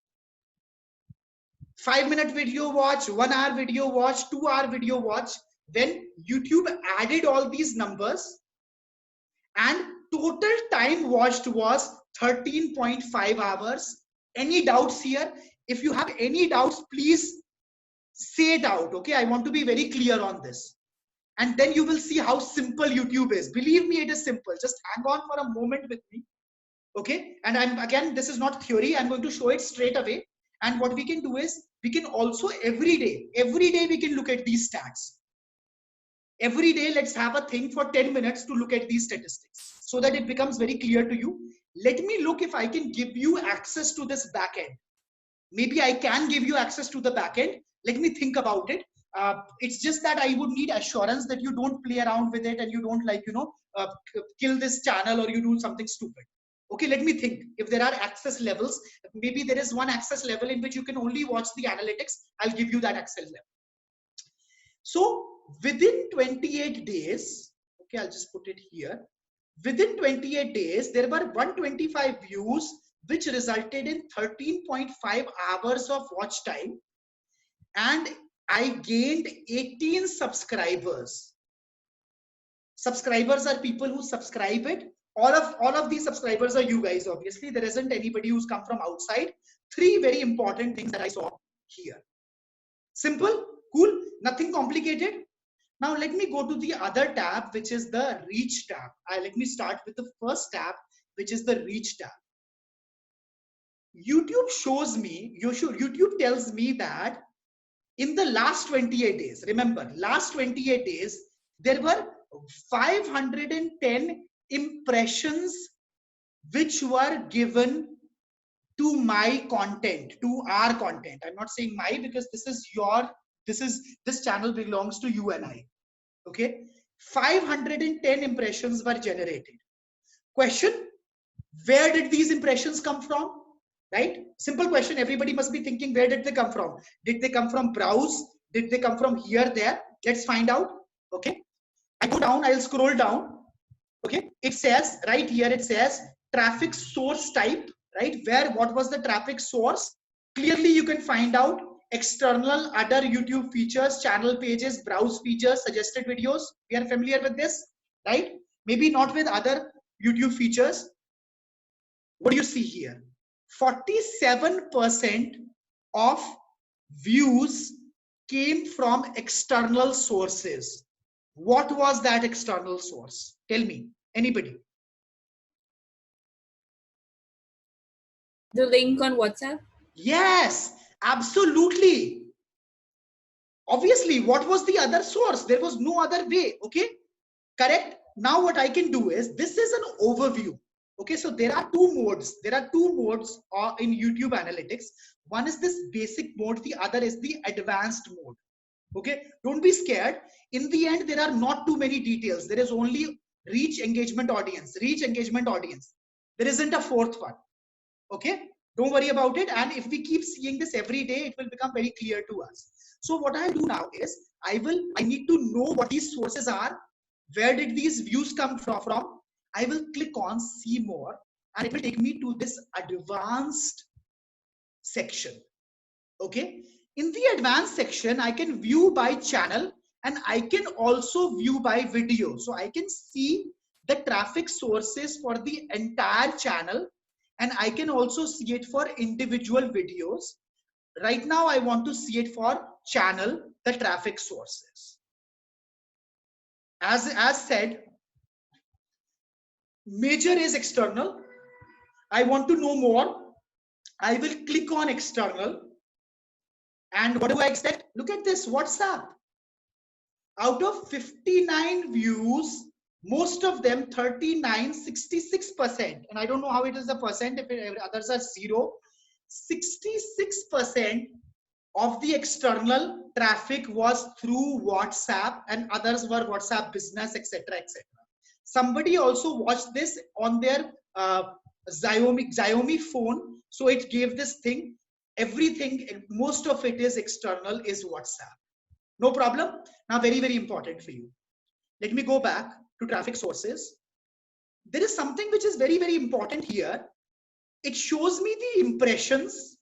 5-minute video watch, 1 hour video watch, 2 hour video watch. When YouTube added all these numbers and total time watched was 13.5 hours. Any doubts here? If you have any doubts, please say it out. Okay, I want to be very clear on this. And then you will see how simple YouTube is. Believe me, it is simple. Just hang on for a moment with me. Okay, and again, this is not theory. I'm going to show it straight away. And what we can do is, we can also every day we can look at these stats. Every day, let's have a thing for 10 minutes to look at these statistics so that it becomes very clear to you. Let me look if I can give you access to this backend. Maybe I can give you access to the backend. Let me think about it. It's just that I would need assurance that you don't play around with it and you don't kill this channel or you do something stupid. Okay, let me think. If there are access levels, maybe there is one access level in which you can only watch the analytics. I'll give you that access level. So within 28 days, okay, I'll just put it here. Within 28 days, there were 125 views, which resulted in 13.5 hours of watch time. And I gained 18 subscribers. Subscribers are people who subscribe it. All of these subscribers are you guys, obviously. There isn't anybody who's come from outside. 3 very important things that I saw here. Simple, cool, nothing complicated. Now let me go to the other tab, which is the reach tab. Let me start with the first tab, which is the reach tab. YouTube shows me, YouTube tells me that in the last 28 days, remember, last 28 days, there were 510 impressions which were given to my content, to our content. I'm not saying my, because this channel belongs to you and I. Okay, 510 impressions were generated. Question: where did these impressions come from? Right? Simple question. Everybody must be thinking, where did they come from? Did they come from browse? Did they come from here, there? Let's find out. Okay, I go down, I'll scroll down. Okay, it says right here, it says traffic source type, right? What was the traffic source? Clearly you can find out external other YouTube features, channel pages, browse features, suggested videos. We are familiar with this, right? Maybe not with other YouTube features. What do you see here? 47% of views came from external sources. What was that external source? Tell me, anybody? The link on WhatsApp? Yes, absolutely. Obviously, what was the other source? There was no other way. Okay, correct. Now what I can do is, this is an overview. Okay, so there are 2 modes. There are 2 modes in YouTube analytics. One is this basic mode. The other is the advanced mode. Okay, don't be scared. In the end, there are not too many details. There is only reach, engagement, audience. Reach, engagement, audience. There isn't a 4th one. Okay, don't worry about it. And if we keep seeing this every day, it will become very clear to us. So what I'll do now is, I need to know what these sources are. Where did these views come from? I will click on see more, and it will take me to this advanced section. Okay, in the advanced section, I can view by channel and I can also view by video. So I can see the traffic sources for the entire channel, and I can also see it for individual videos. Right now, I want to see it for channel the traffic source is. As said, major is external. I want to know more. I will click on external. And what do I expect? Look at this, WhatsApp. Out of 59 views, most of them 39, 66%. And I don't know how it is the percent, if others are zero. 66% of the external traffic was through WhatsApp, and others were WhatsApp business, etc., etc. Somebody also watched this on their Xiaomi phone, so it gave this thing. Everything, most of it is external, is WhatsApp. No problem. Now, very, very important for you. Let me go back to traffic sources. There is something which is very, very important here. It shows me the impressions.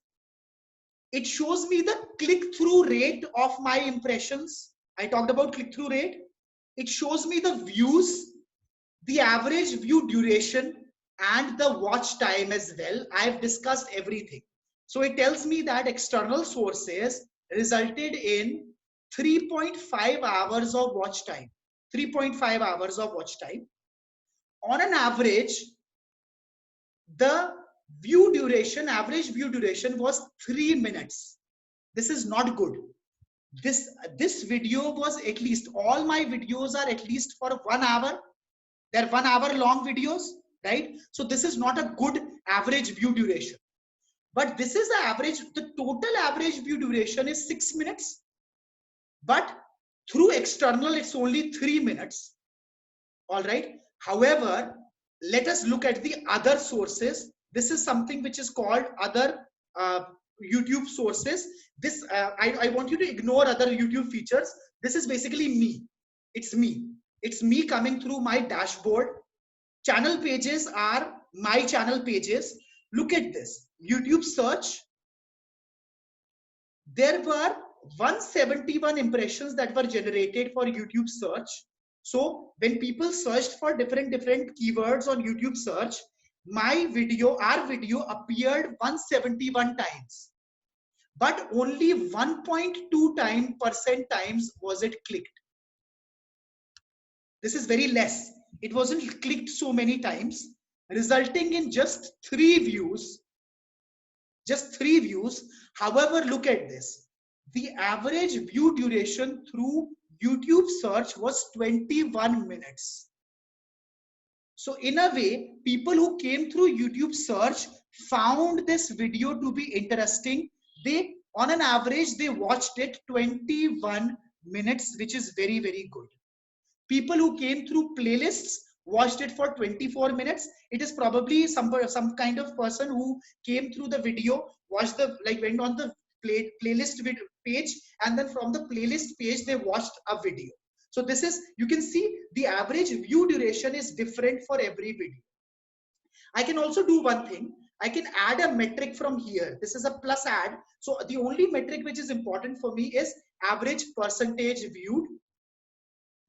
It shows me the click-through rate of my impressions. I talked about click-through rate. It shows me the views, the average view duration, and the watch time as well. I've discussed everything. So it tells me that external sources resulted in 3.5 hours of watch time. 3.5 hours of watch time. On an average, the view duration, average view duration was 3 minutes. This is not good. This video was at least, all my videos are at least for 1 hour. They're 1 hour long videos, right? So this is not a good average view duration. But this is the average, the total average view duration is 6 minutes. But through external, it's only 3 minutes. All right. However, let us look at the other sources. This is something which is called other YouTube sources. This I want you to ignore other YouTube features. This is basically me. It's me. It's me coming through my dashboard. Channel pages are my channel pages. Look at this. YouTube search. There were 171 impressions that were generated for YouTube search. So when people searched for different keywords on YouTube search, my video, our video appeared 171 times. But only 1.2% times was it clicked. This is very less. It wasn't clicked so many times, resulting in just 3 views. Just 3 views. However, look at this. The average view duration through YouTube search was 21 minutes. So in a way, people who came through YouTube search found this video to be interesting. They, on an average, they watched it 21 minutes, which is very, very good. People who came through playlists watched it for 24 minutes. It is probably some kind of person who came through the video, watched the, went on the playlist page, and then from the playlist page, they watched a video. So this is, you can see the average view duration is different for every video. I can also do one thing. I can add a metric from here. This is a plus add. So the only metric which is important for me is average percentage viewed.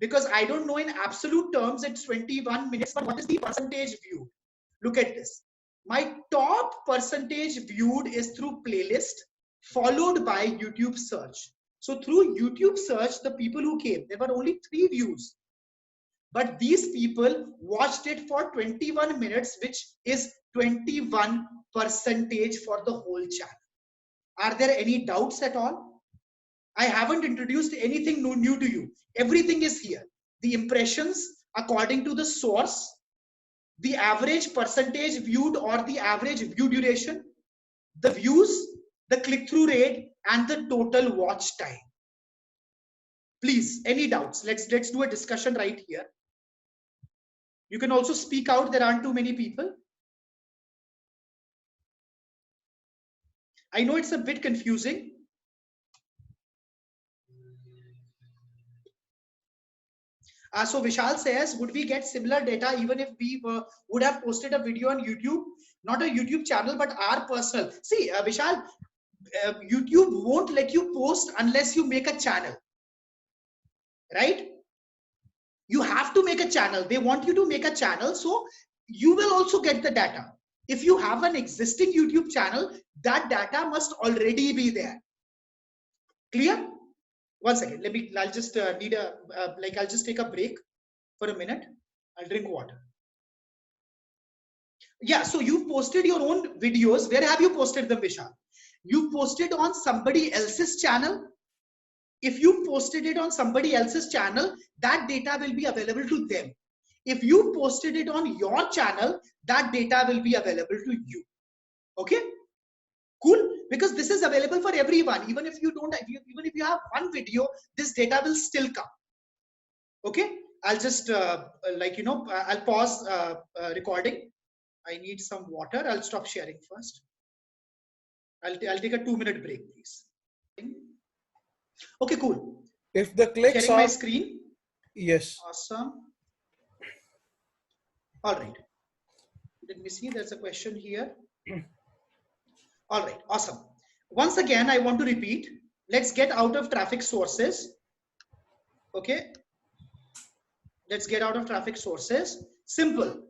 Because I don't know in absolute terms it's 21 minutes, but what is the percentage viewed? Look at this. My top percentage viewed is through playlist, followed by YouTube search. So through YouTube search, the people who came, there were only 3 views. But these people watched it for 21 minutes, which is 21% for the whole channel. Are there any doubts at all? I haven't introduced anything new to you. Everything is here. The impressions according to the source, the average percentage viewed or the average view duration, the views, the click-through rate, and the total watch time. Please, any doubts? Let's do a discussion right here. You can also speak out. There aren't too many people. I know it's a bit confusing. So Vishal says, would we get similar data even if we would have posted a video on YouTube? Not a YouTube channel, but our personal. See, Vishal, YouTube won't let you post unless you make a channel, right? You have to make a channel. They want you to make a channel, so you will also get the data. If you have an existing YouTube channel, that data must already be there. Clear? One second. I'll just need a, I'll just take a break for a minute. I'll drink water. Yeah, so you posted your own videos. Where have you posted them, Vishal? You posted on somebody else's channel. If you posted it on somebody else's channel, that data will be available to them. If you posted it on your channel, that data will be available to you. Okay, cool. Because this is available for everyone. Even if you don't, even if you have one video, this data will still come. Okay, I'll just I'll pause recording. I need some water. I'll stop sharing first. I'll take a 2-minute break, please. Okay, cool. If the clicks Sharing my screen. Yes. Awesome. All right. Let me see. There's a question here. All right. Awesome. Once again, I want to repeat. Let's get out of traffic sources. Okay. Let's get out of traffic sources. Simple.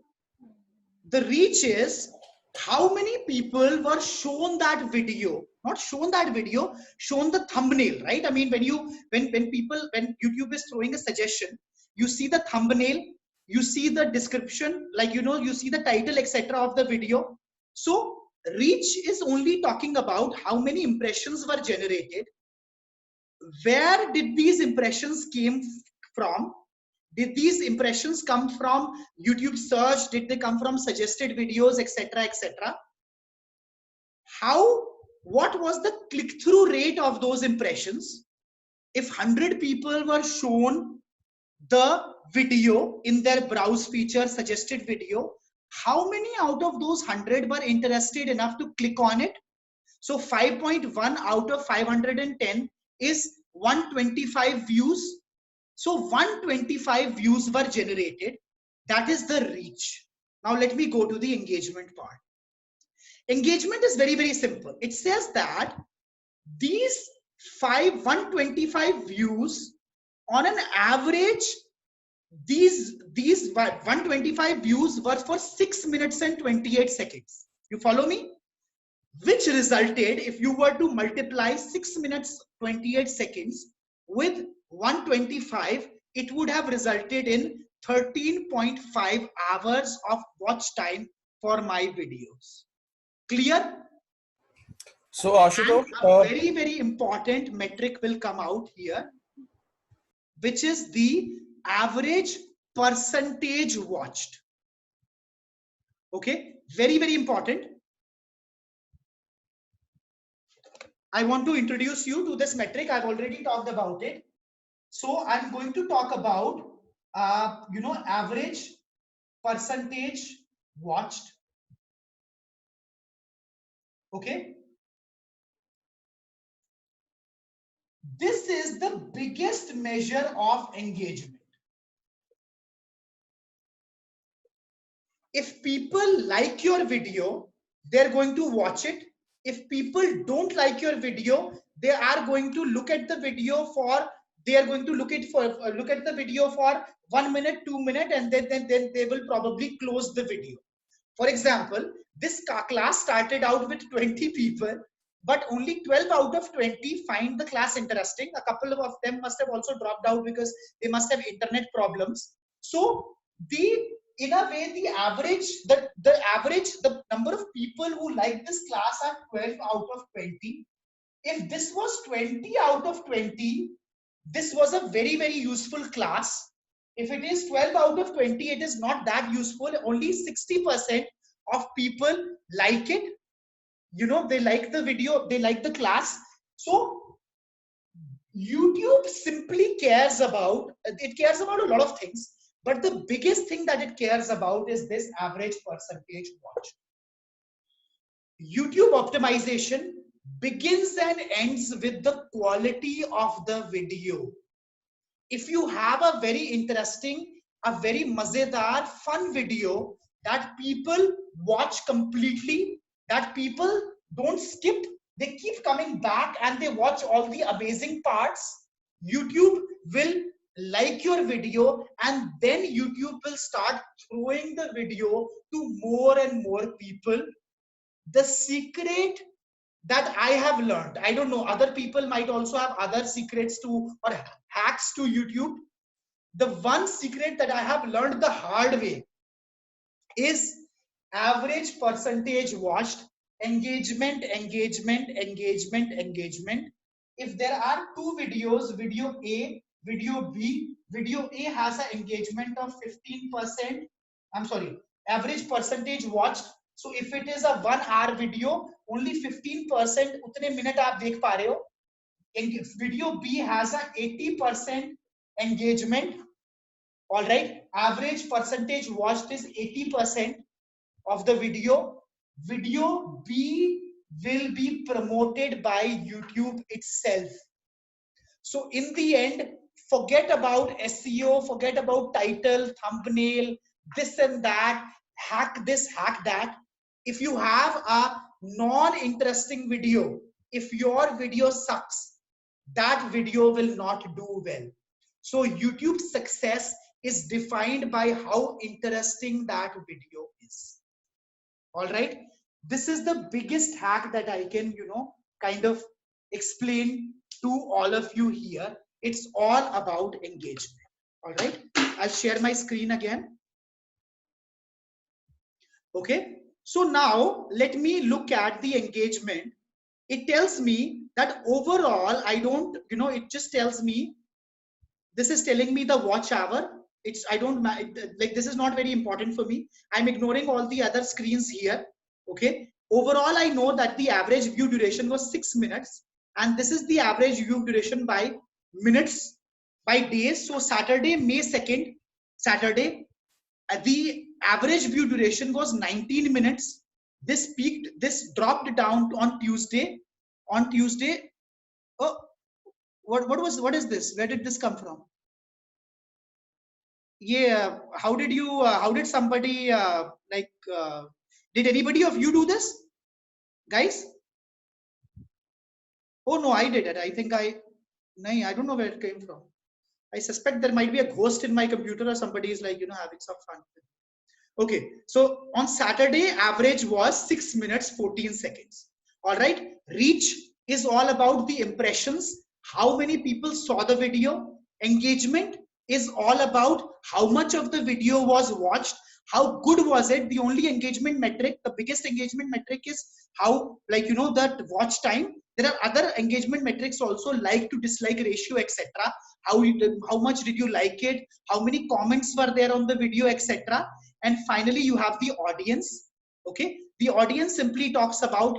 The reach is how many people were shown that video, not shown that video, shown the thumbnail, right? I mean, when YouTube is throwing a suggestion, you see the thumbnail, you see the description, you see the title, etc. of the video. So reach is only talking about how many impressions were generated. Where did these impressions came from? Did these impressions come from YouTube search? Did they come from suggested videos, etc., etc.? What was the click-through rate of those impressions? If 100 people were shown the video in their browse feature suggested video, how many out of those 100 were interested enough to click on it? So 5.1 out of 510 is 125 views. So 125 views were generated. That is the reach. Now let me go to the engagement part. Engagement is very, very simple. It says that these 125 views on an average, these 125 views were for 6 minutes and 28 seconds. You follow me? Which resulted, if you were to multiply 6 minutes 28 seconds with 125, it would have resulted in 13.5 hours of watch time for my videos. Clear? So Ashutosh, a very, very important metric will come out here, which is the average percentage watched. Okay, very, very important. I want to introduce you to this metric. I've already talked about it. So I'm going to talk about, average percentage watched. Okay. This is the biggest measure of engagement. If people like your video, they're going to watch it. If people don't like your video, they are going to look at the video for, look at the video for 1 minute, 2 minutes, and then they will probably close the video. For example, this class started out with 20 people, but only 12 out of 20 find the class interesting. A couple of them must have also dropped out because they must have internet problems. So in a way, the number of people who like this class are 12 out of 20. If this was 20 out of 20, this was a very, very useful class. If it is 12 out of 20, it is not that useful. Only 60% of people like it. They like the video, they like the class. So YouTube simply cares about a lot of things. But the biggest thing that it cares about is this average percentage watch. YouTube optimization begins and ends with the quality of the video. If you have a very interesting, a very mazedar, fun video that people watch completely, that people don't skip, they keep coming back and they watch all the amazing parts, YouTube will like your video, and then YouTube will start throwing the video to more and more people. The secret that I have learned. I don't know, other people might also have other secrets to or hacks to YouTube. The one secret that I have learned the hard way is average percentage watched, engagement, engagement, engagement, engagement. If there are two videos, video A, video B, video A has an engagement of 15%. I'm sorry, average percentage watched. So if it is a 1 hour video, only 15% उतने minute आप देख पा रहे हो. Video B has a 80% engagement. All right, average percentage watched is 80% of the video. Video B will be promoted by YouTube itself. So in the end, forget about SEO, forget about title, thumbnail, this and that, hack this, hack that. If you have a non-interesting video, if your video sucks, that video will not do well. So YouTube's success is defined by how interesting that video is. All right, this is the biggest hack that I can, kind of explain to all of you here. It's all about engagement. All right, I'll share my screen again. Okay, so now let me look at the engagement. It tells me that overall, I don't, it just tells me, this is telling me the watch hour. It's, I don't like, this is not very important for me. I'm ignoring all the other screens here. Okay, overall I know that the average view duration was 6 minutes, and this is the average view duration by minutes, by days. So Saturday, May 2nd, Saturday, the average view duration was 19 minutes. This peaked, this dropped down on Tuesday. On Tuesday, oh, what is this? Where did this come from? Yeah, how did somebody did anybody of you do this, guys? Oh no, I did it. I think I don't know where it came from. I suspect there might be a ghost in my computer, or somebody is like, having some fun. Okay, so on Saturday, average was 6 minutes 14 seconds. All right, reach is all about the impressions, how many people saw the video. Engagement is all about how much of the video was watched, how good was it. The only engagement metric, the biggest engagement metric is how, that watch time. There are other engagement metrics also, like to dislike ratio, etc. How much did you like it, how many comments were there on the video, etc. And finally you have the audience. Okay, the audience simply talks about,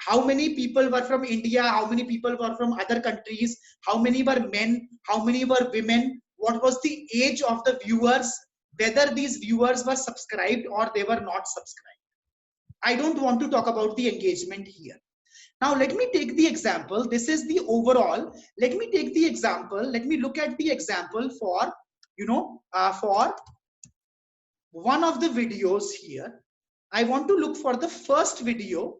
how many people were from India, how many people were from other countries, how many were men, how many were women, what was the age of the viewers, whether these viewers were subscribed or they were not subscribed. I don't want to talk about the engagement here. Now let me take the example. This is the overall. Let me take the example. Let me look at the example for, for one of the videos here. I want to look for the first video,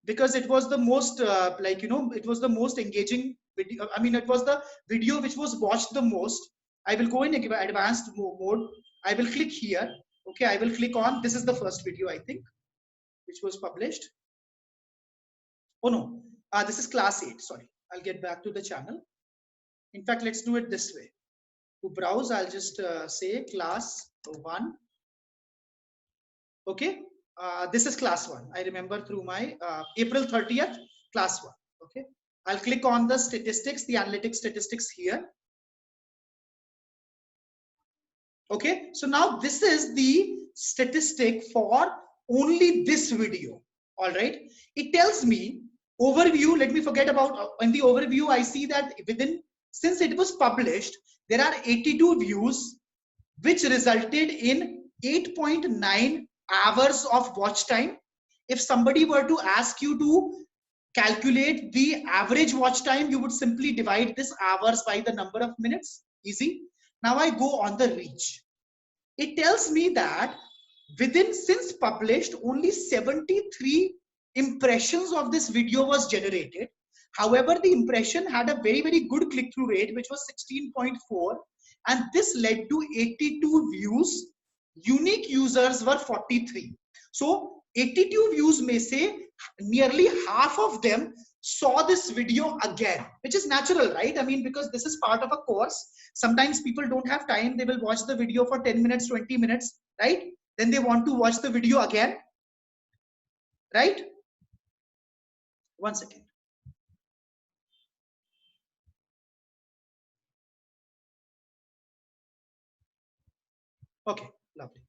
because it was the most it was the most engaging video. I mean, it was the video which was watched the most. I will go in advanced mode. I will click here. Okay, I will click on, this is the first video, I think, which was published. Oh no, this is class 8. Sorry, I'll get back to the channel. In fact, let's do it this way. To browse, I'll just say class 1. Okay, this is class 1. I remember through my April 30th, class 1. Okay, I'll click on the statistics, the analytics statistics here. Okay, so now this is the statistic for only this video. All right, it tells me overview. Let me forget about in the overview. I see that since it was published, there are 82 views, which resulted in 8.9 hours of watch time. If somebody were to ask you to calculate the average watch time, you would simply divide this hours by the number of minutes. Easy. Now I go on the reach. It tells me that since published, only 73 impressions of this video was generated. However, the impression had a very, very good click-through rate, which was 16.4, and this led to 82 views. Unique users were 43. So 82 views में से nearly half of them saw this video again, which is natural, right? I mean, because this is part of a course. Sometimes people don't have time. They will watch the video for 10 minutes, 20 minutes, right? Then they want to watch the video again, right? One second. Okay, lovely.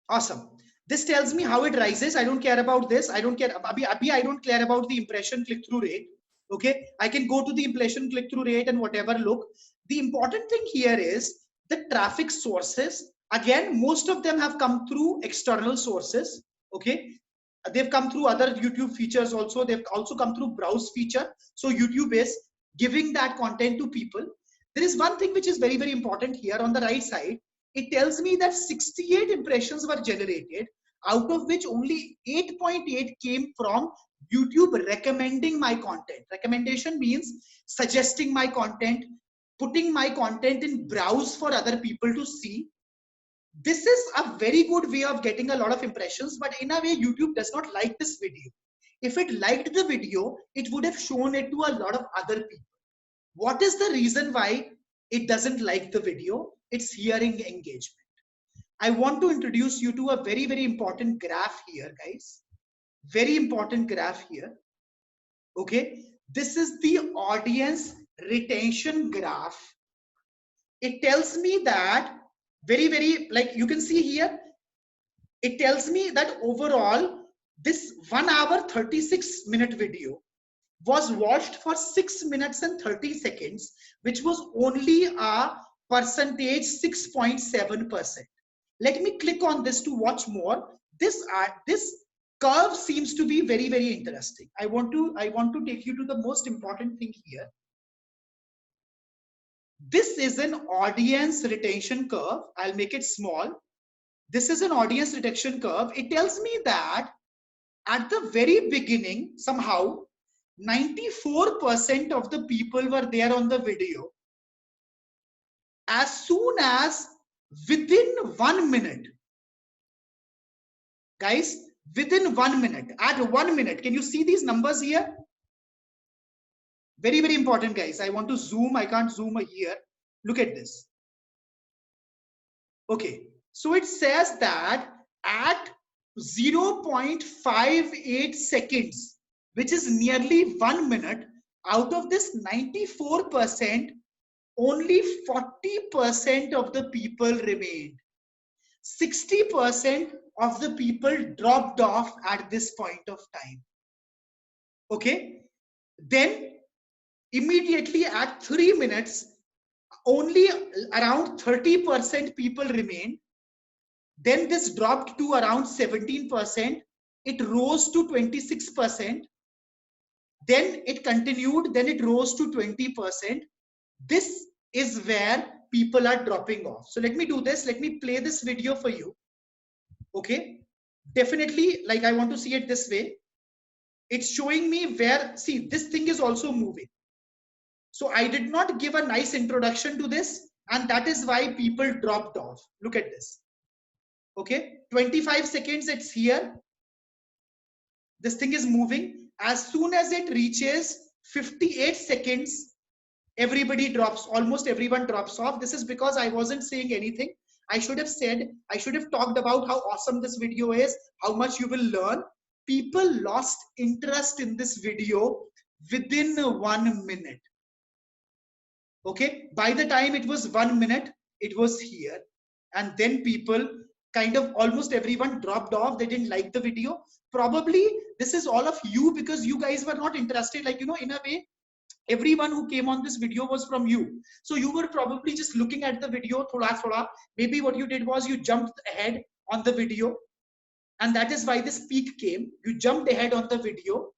Awesome. This tells me how it rises. I don't care about this. I don't care. Abhi, I don't care about the impression click-through rate. Okay, I can go to the impression click-through rate and whatever look. The important thing here is the traffic sources. Again, most of them have come through external sources. Okay, they've come through other YouTube features also. They've also come through browse feature. So YouTube is giving that content to people. There is one thing which is very, very important here on the right side. It tells me that 68 impressions were generated, out of which only 8.8 came from YouTube recommending my content. Recommendation means suggesting my content, putting my content in browse for other people to see. This is a very good way of getting a lot of impressions, but in a way, YouTube does not like this video. If it liked the video, it would have shown it to a lot of other people. What is the reason why it doesn't like the video? It's hearing engagement. I want to introduce you to a very, very important graph here, guys. Very important graph here. Okay. This is the audience retention graph. It tells me that very, very, like you can see here, it tells me that overall, this 1 hour 36-minute video was watched for 6 minutes and 30 seconds, which was only a percentage 6.7%. Let me click on this to watch more. This curve seems to be very, very interesting. I want to take you to the most important thing here. This is an audience retention curve. I'll make it small. This is an audience retention curve. It tells me that at the very beginning, somehow, 94% of the people were there on the video. As soon as within 1 minute, guys, within 1 minute, at 1 minute, can you see these numbers here? Very, very important, guys. I want to zoom. I can't zoom here. Look at this. Okay. So it says that at 0.58 seconds, which is nearly 1 minute, out of this 94%, only 40% of the people remained. 60% of the people dropped off at this point of time. Okay. Then immediately at 3 minutes, only around 30% people remained. Then this dropped to around 17%. It rose to 26%. Then it continued. Then it rose to 20%. This is where people are dropping off. So let me do this. Let me play this video for you. Okay. Definitely, like I want to see it this way. It's showing me where, see, this thing is also moving. So I did not give a nice introduction to this, and that is why people dropped off. Look at this. Okay, 25 seconds, it's here. This thing is moving. As soon as it reaches 58 seconds, everybody drops, almost everyone drops off. This is because I wasn't saying anything. I should have said, I should have talked about how awesome this video is, how much you will learn. People lost interest in this video within 1 minute. Okay, by the time it was 1 minute, it was here. And then people kind of, almost everyone dropped off. They didn't like the video. Probably this is all of you because you guys were not interested. Like, you know, in a way, everyone who came on this video was from you. So you were probably just looking at the video, thoda thoda. Maybe what you did was you jumped ahead on the video. And that is why this peak came. You jumped ahead on the video.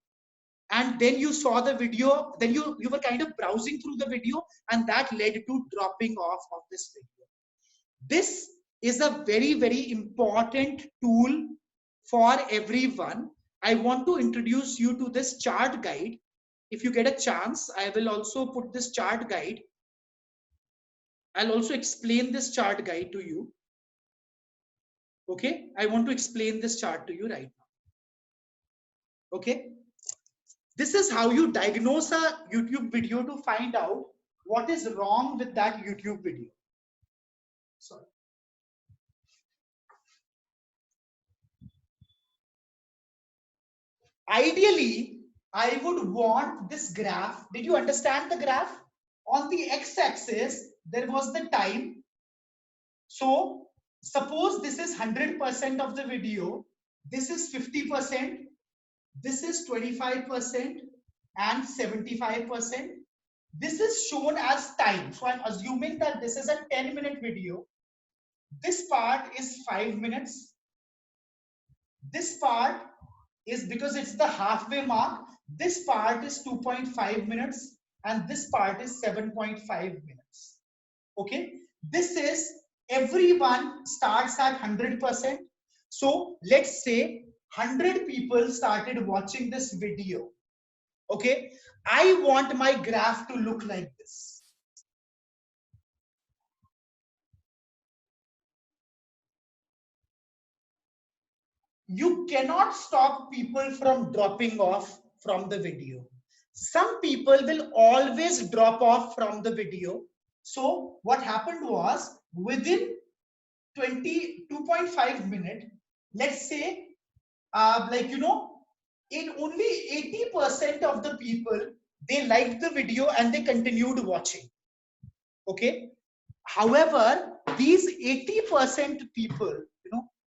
And then you saw the video, then you were kind of browsing through the video, and that led to dropping off of this video. This is a very, very important tool for everyone. I want to introduce you to this chart guide. If you get a chance, I will also put this chart guide. I'll also explain this chart guide to you. Okay, I want to explain this chart to you right now. Okay, this is how you diagnose a YouTube video to find out what is wrong with that YouTube video. Sorry. Ideally, I would want this graph. Did you understand the graph? On the x-axis, there was the time. So suppose this is 100% of the video, this is 50%, this is 25% and 75%. This is shown as time. So I'm assuming that this is a 10-minute video. This part is 5 minutes. This part is, because it's the halfway mark, this part is 2.5 minutes and this part is 7.5 minutes. Okay, this is, everyone starts at 100%. So let's say 100 people started watching this video. Okay, I want my graph to look like this. You cannot stop people from dropping off from the video. Some people will always drop off from the video. So what happened was, within 2.5 minutes, let's say, in only 80% of the people, they liked the video and they continued watching. Okay. However, these 80% people,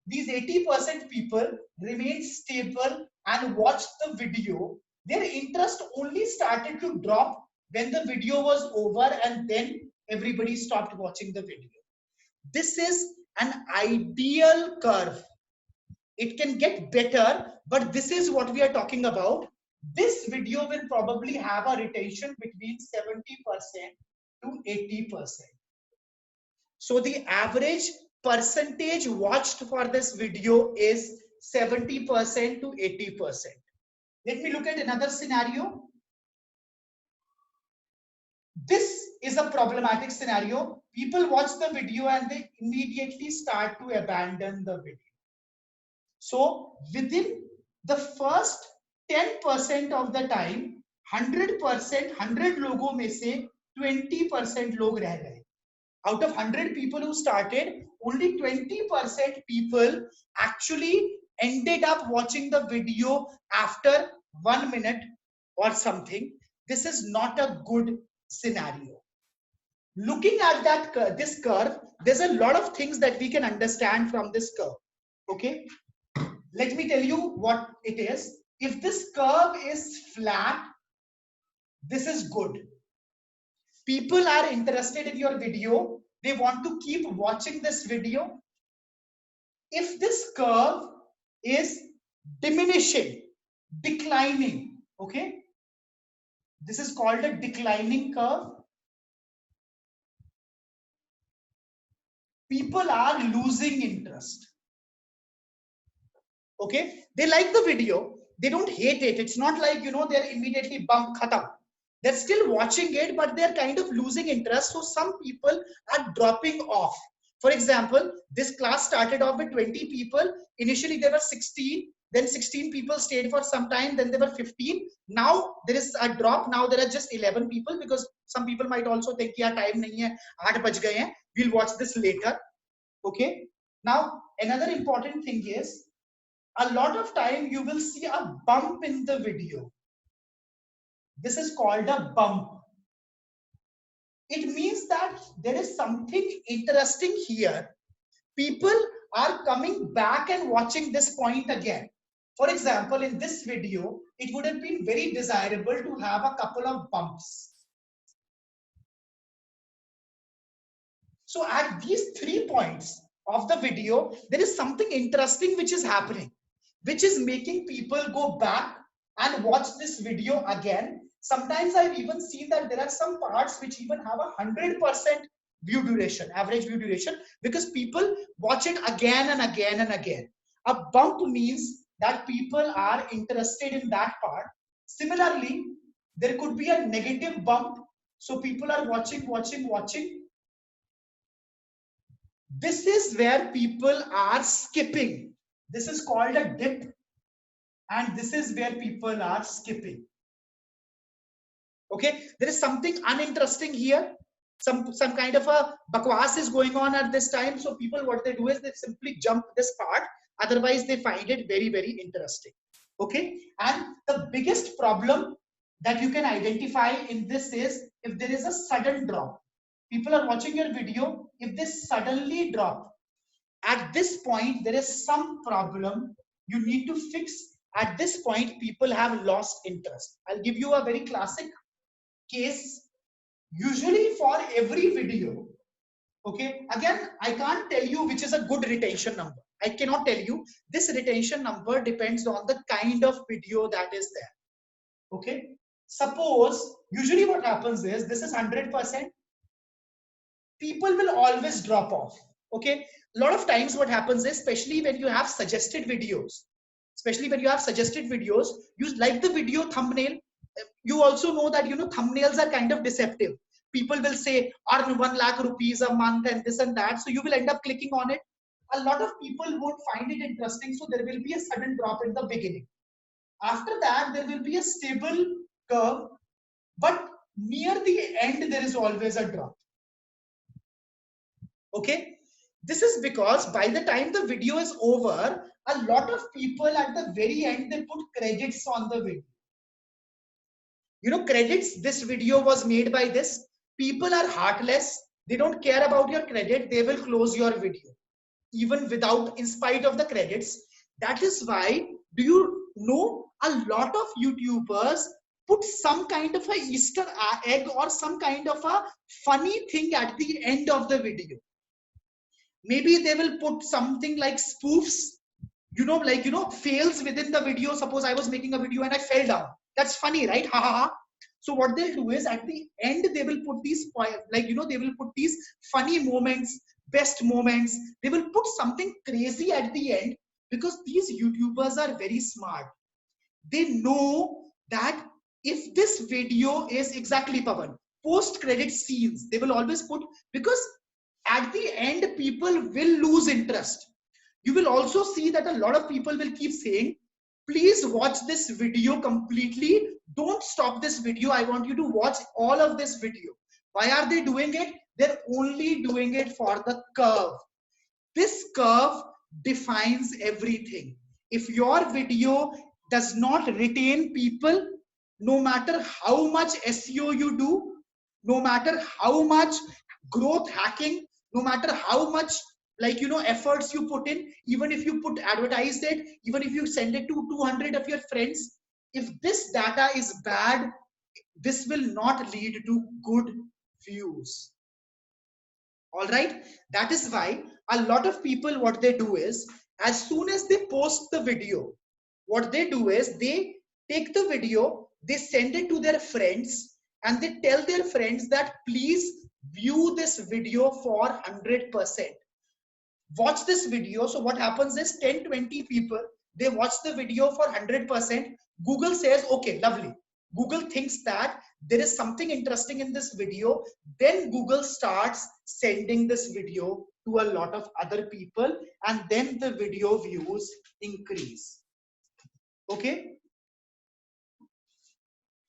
these 80% people remained stable and watched the video. Their interest only started to drop when the video was over, and then everybody stopped watching the video. This is an ideal curve. It can get better, but this is what we are talking about. This video will probably have a retention between 70% to 80%. So the average percentage watched for this video is 70% to 80%. Let me look at another scenario. This is a problematic scenario. People watch the video and they immediately start to abandon the video. So within the first 10% of the time, 100%, 100 लोगों में से 20% लोग रह गए. Out of 100 people who started, only 20% people actually ended up watching the video after 1 minute or something. This is not a good scenario. Looking at this curve, there's a lot of things that we can understand from this curve. Okay, let me tell you what it is. If this curve is flat, this is good. People are interested in your video. They want to keep watching this video. If this curve is diminishing, declining, okay, this is called a declining curve. People are losing interest. Okay, they like the video. They don't hate it. It's not like, they're immediately bump khatam. They're still watching it, but they're kind of losing interest. So some people are dropping off. For example, this class started off with 20 people. Initially, there were 16. Then 16 people stayed for some time. Then there were 15. Now there is a drop. Now there are just 11 people, because some people might also think, yeah, time nahi hai, 8 baj gaye hain. We'll watch this later. Okay. Now, another important thing is, a lot of time you will see a bump in the video. This is called a bump. It means that there is something interesting here. People are coming back and watching this point again. For example, in this video, it would have been very desirable to have a couple of bumps. So at these 3 points of the video, there is something interesting which is happening, which is making people go back and watch this video again. Sometimes I've even seen that there are some parts which even have 100% view duration, average view duration, because people watch it again and again and again. A bump means that people are interested in that part. Similarly, there could be a negative bump. So people are watching. This is where people are skipping. This is called a dip, and this is where people are skipping. Okay, there is something uninteresting here. Some kind of a bakwas is going on at this time. So people, what they do is they simply jump this part. Otherwise, they find it very, very interesting. Okay, and the biggest problem that you can identify in this is if there is a sudden drop. People are watching your video. If they suddenly drop, at this point, there is some problem you need to fix. At this point, people have lost interest. I'll give you a very classic case. Usually for every video, okay, again, I can't tell you which is a good retention number. I cannot tell you. This retention number depends on the kind of video that is there. Okay, suppose usually what happens is this is 100%. People will always drop off. Okay, a lot of times what happens is, especially when you have suggested videos, you like the video thumbnail. You also know that thumbnails are kind of deceptive. People will say earn 1 lakh rupees a month and this and that, so you will end up clicking on it. A lot of people won't find it interesting, so there will be a sudden drop in the beginning. After that, there will be a stable curve, but near the end there is always a drop. Okay, this is because by the time the video is over, a lot of people at the very end, they put credits on the video. Credits, this video was made by this. People are heartless. They don't care about your credit. They will close your video even without, in spite of the credits. That is why, do you know, a lot of YouTubers put some kind of a Easter egg or some kind of a funny thing at the end of the video. Maybe they will put something like spoofs, fails within the video. Suppose I was making a video and I fell down. That's funny, right? Ha ha ha. So what they'll do is at the end, they will put these, they will put these funny moments, best moments. They will put something crazy at the end, because these YouTubers are very smart. They know that if this video is exactly, Pavan, post-credit scenes, they will always put, because at the end, people will lose interest. You will also see that a lot of people will keep saying, please watch this video completely. Don't stop this video. I want you to watch all of this video. Why are they doing it? They're only doing it for the curve. This curve defines everything. If your video does not retain people, no matter how much SEO you do, no matter how much growth hacking, no matter how much efforts you put in, even if you advertise it, even if you send it to 200 of your friends, if this data is bad, this will not lead to good views. All right, that is why a lot of people, what they do is, as soon as they post the video, what they do is they take the video, they send it to their friends, and they tell their friends that please view this video for 100%. Watch this video. So what happens is 10-20 people, they watch the video for 100%. Google says, okay, lovely. Google thinks that there is something interesting in this video. Then Google starts sending this video to a lot of other people, and then the video views increase. Okay.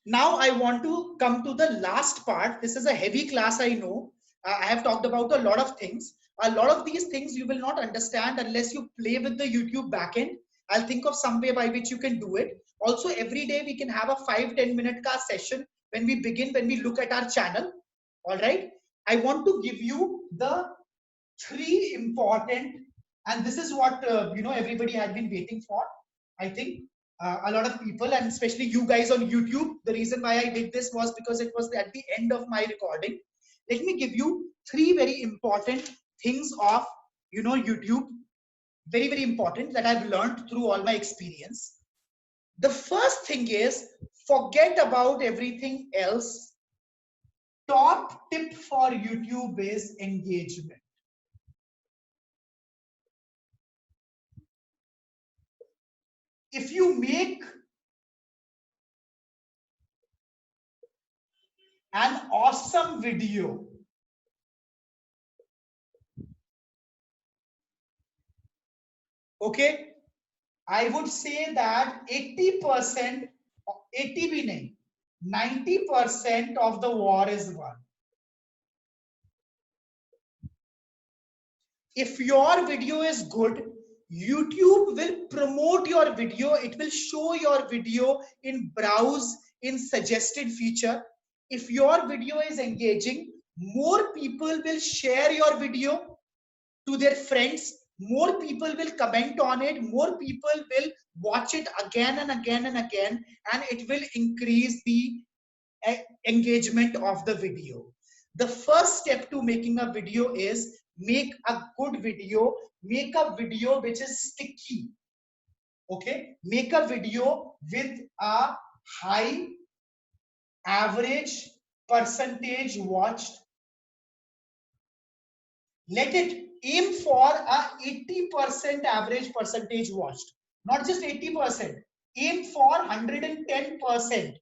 Now I want to come to the last part. This is a heavy class, I know. I have talked about a lot of things. A lot of these things you will not understand unless you play with the YouTube backend. I'll think of some way by which you can do it. Also, every day we can have a 5-10 minute class session when we look at our channel. All right. I want to give you the 3 important, and this is what everybody had been waiting for. I think a lot of people, and especially you guys on YouTube, the reason why I did this was because it was at the end of my recording. Let me give you 3 very important things of YouTube, very, very important, that I've learned through all my experience. The first thing is, forget about everything else. Top tip for YouTube is engagement. If you make an awesome video, Okay, I would say that 80%, 80 भी नहीं, 90% of the war is won. If your video is good, YouTube will promote your video. It will show your video in browse, in suggested feature. If your video is engaging, more people will share your video to their friends. More people will comment on it. More people will watch it again and again and again, and it will increase the engagement of the video. The first step to making a video is make a good video, make a video which is sticky. Okay, make a video with a high average percentage watched. Let it aim for a 80% average percentage watched, not just 80%, aim for 110%.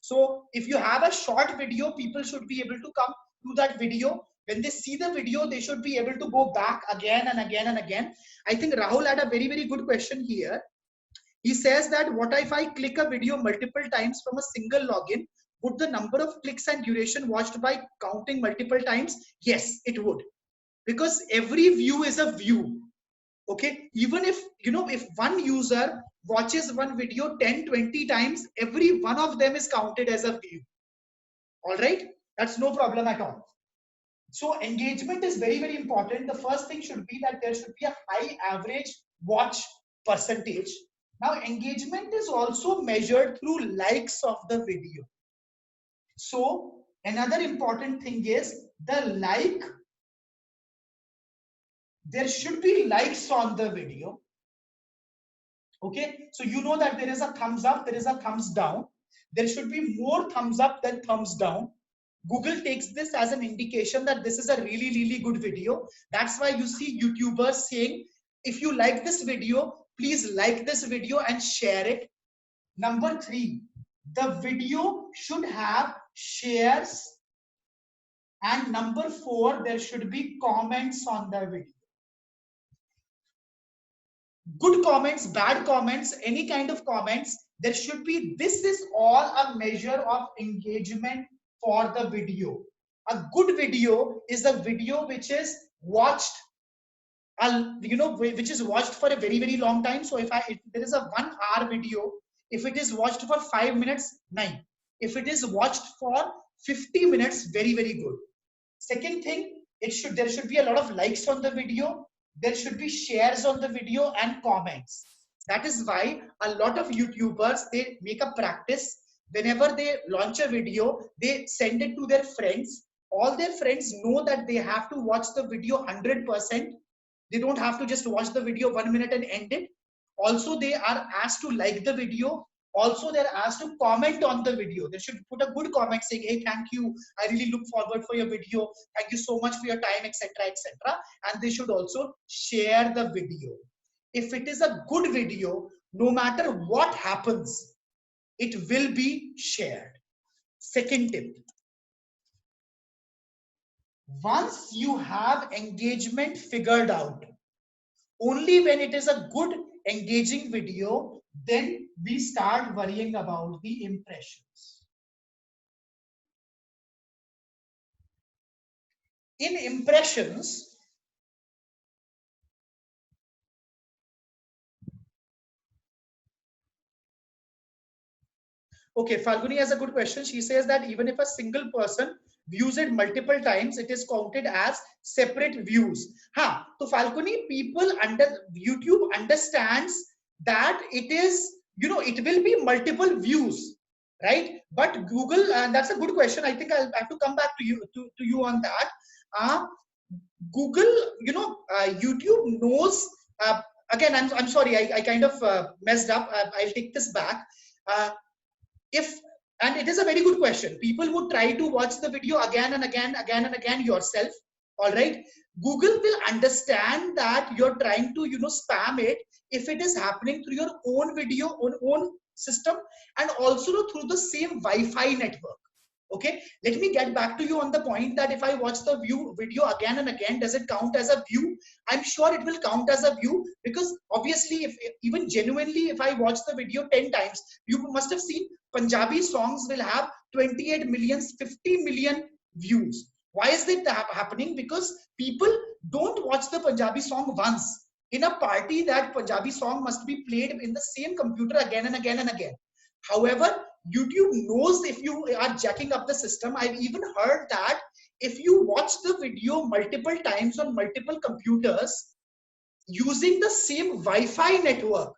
So if you have a short video, people should be able to come to that video. When they see the video, they should be able to go back again and again and again. I think Rahul had a very, very good question here. He says that what if I click a video multiple times from a single login? Would the number of clicks and duration watched by counting multiple times? Yes, it would. Because every view is a view. Okay, even if if one user watches one video 10-20 times, every one of them is counted as a view. All right, that's no problem at all. So engagement is very, very important. The first thing should be that there should be a high average watch percentage. Now engagement is also measured through likes of the video. So another important thing is the like. There should be likes on the video. Okay, so you know that there is a thumbs up, there is a thumbs down. There should be more thumbs up than thumbs down. Google takes this as an indication that this is a really, really good video. That's why you see YouTubers saying, if you like this video, please like this video and share it. Number 3, the video should have shares. And number 4, there should be comments on the video. Good comments, bad comments, any kind of comments, there should be, this is all a measure of engagement for the video. A good video is a video which is watched, which is watched for a very, very long time. So if there is a 1 hour video, if it is watched for 5 minutes, 9. If it is watched for 50 minutes, very, very good. Second thing, there should be a lot of likes on the video. There should be shares on the video and comments. That is why a lot of YouTubers, they make a practice. Whenever they launch a video, they send it to their friends. All their friends know that they have to watch the video 100%. They don't have to just watch the video 1 minute and end it. Also, they are asked to like the video. Also, they're asked to comment on the video. They should put a good comment saying, hey, thank you. I really look forward for your video. Thank you so much for your time, etc., etc. And they should also share the video. If it is a good video, no matter what happens, it will be shared. Second tip. Once you have engagement figured out, only when it is a good engaging video, then we start worrying about the impressions. In impressions, okay, Falguni has a good question. She says that even if a single person views it multiple times, it is counted as separate views. So Falguni, YouTube understands that it is, it will be multiple views, right? But Google, and that's a good question. I think I'll have to come back to you on that. Google, YouTube knows. Again, I'm sorry, I kind of messed up. I'll take this back. And it is a very good question. People would try to watch the video again and again yourself. All right. Google will understand that you're trying to, spam it if it is happening through your own video, own system, and also through the same Wi-Fi network. Okay, let me get back to you on the point that if I watch the video again and again, does it count as a view? I'm sure it will count as a view, because obviously, if even genuinely, if I watch the video 10 times, you must have seen Punjabi songs will have 28 million, 50 million views. Why is it happening? Because people don't watch the Punjabi song once. In a party, that Punjabi song must be played in the same computer again and again and again. However, YouTube knows if you are jacking up the system. I've even heard that if you watch the video multiple times on multiple computers using the same Wi-Fi network,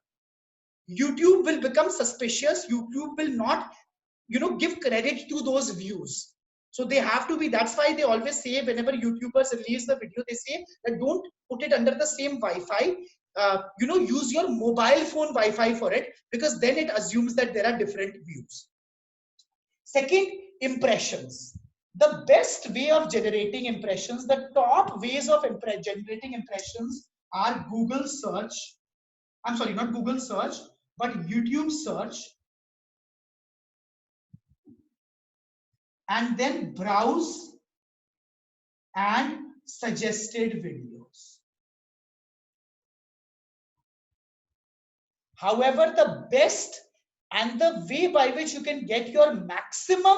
YouTube will become suspicious. YouTube will not, give credit to those views. So they have to be, that's why they always say whenever YouTubers release the video, they say that don't put it under the same Wi-Fi. Use your mobile phone Wi-Fi for it, because then it assumes that there are different views. Second, impressions. The best way of generating impressions, the top ways of generating impressions are Google search. I'm sorry, not Google search, but YouTube search. And then browse and suggested videos. However, the best and the way by which you can get your maximum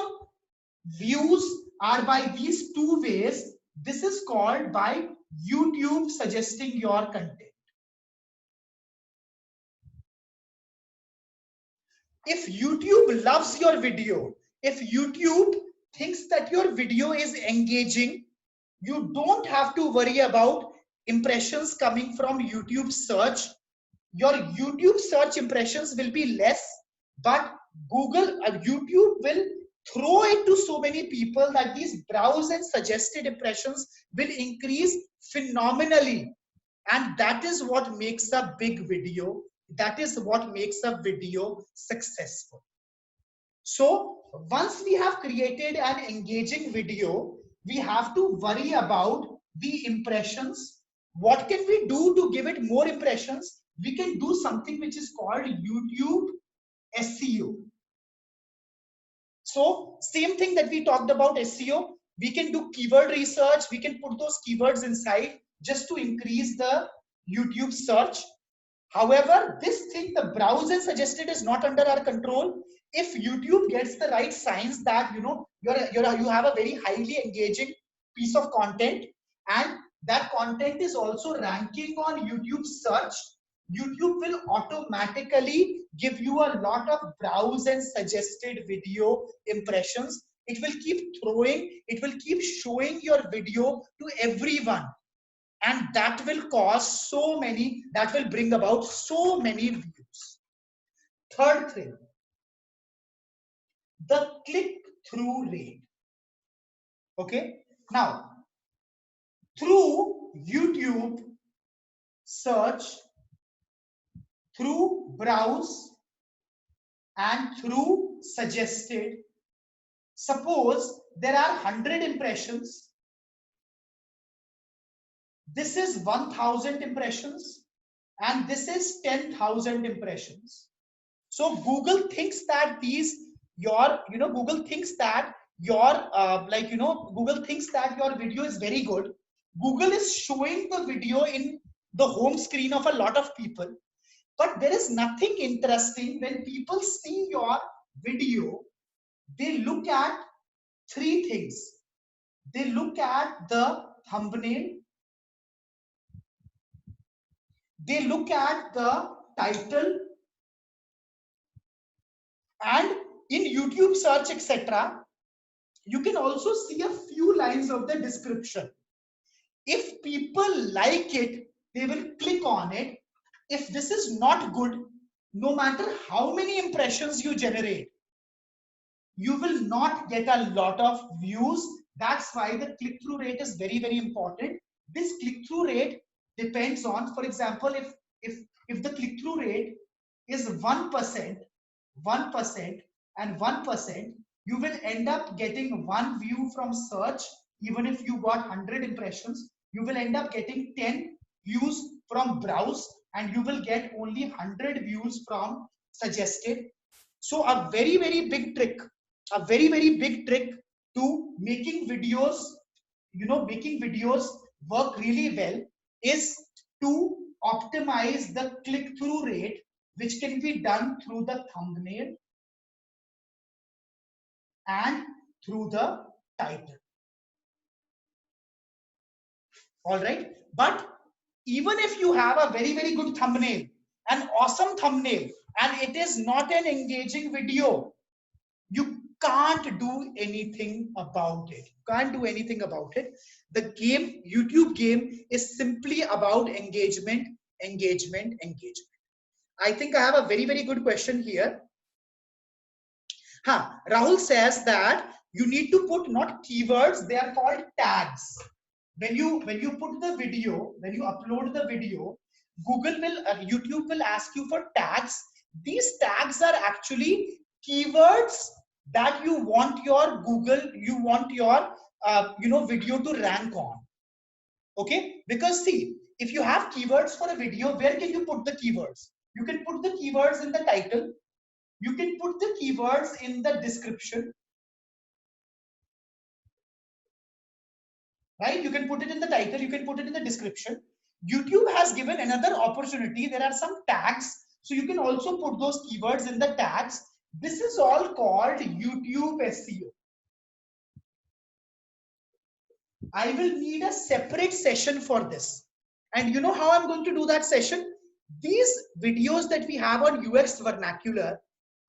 views are by these two ways. This is called by YouTube suggesting your content. If YouTube loves your video, if YouTube thinks that your video is engaging, you don't have to worry about impressions coming from YouTube search. Your YouTube search impressions will be less, but YouTube will throw it to so many people that these browse and suggested impressions will increase phenomenally. And that is what makes a big video. That is what makes a video successful. So once we have created an engaging video, we have to worry about the impressions. What can we do to give it more impressions? We can do something which is called YouTube SEO. So same thing that we talked about SEO, we can do keyword research. We can put those keywords inside just to increase the YouTube search. However, this thing, the browse and suggested, is not under our control. If YouTube gets the right signs that you have a very highly engaging piece of content, and that content is also ranking on YouTube search, YouTube will automatically give you a lot of browse and suggested video impressions. It will keep throwing, it will keep showing your video to everyone. And that will cause so many, that will bring about so many views. Third thing, the click-through rate. Okay, now through YouTube search, through browse, and through suggested, suppose there are 100 impressions. This is 1000 impressions, and this is 10,000 impressions. So Google thinks that Google thinks that Google thinks that your video is very good. Google is showing the video in the home screen of a lot of people. But there is nothing interesting. When people see your video, they look at three things. They look at the thumbnail, they look at the title, and in YouTube search, etc., you can also see a few lines of the description. If people like it, they will click on it. If this is not good, no matter how many impressions you generate, you will not get a lot of views. That's why the click-through rate is very, very important. This click-through rate depends on, for example, if the click-through rate is 1%, 1%, and 1%, you will end up getting 1 view from search. Even if you got 100 impressions, you will end up getting 10 views from browse, and you will get only 100 views from suggested. So a very, very big trick, a very, very big trick to making videos, making videos work really well is to optimize the click-through rate, which can be done through the thumbnail and through the title. All right. But even if you have a very, very good thumbnail, an awesome thumbnail, and it is not an engaging video, you can't do anything about it. Can't do anything about it. The game, YouTube game, is simply about engagement, engagement, engagement. I think I have a very, very good question here. Rahul says that you need to put not keywords, they are called tags. When you put the video, when you upload the video, YouTube will ask you for tags. These tags are actually keywords that you want your video to rank on. Okay, because see, if you have keywords for a video, where can you put the keywords? You can put the keywords in the title. You can put the keywords in the description. Right? You can put it in the title, you can put it in the description. YouTube has given another opportunity. There are some tags, so you can also put those keywords in the tags. This is all called YouTube SEO. I will need a separate session for this. And you know how I'm going to do that session? These videos that we have on UX Vernacular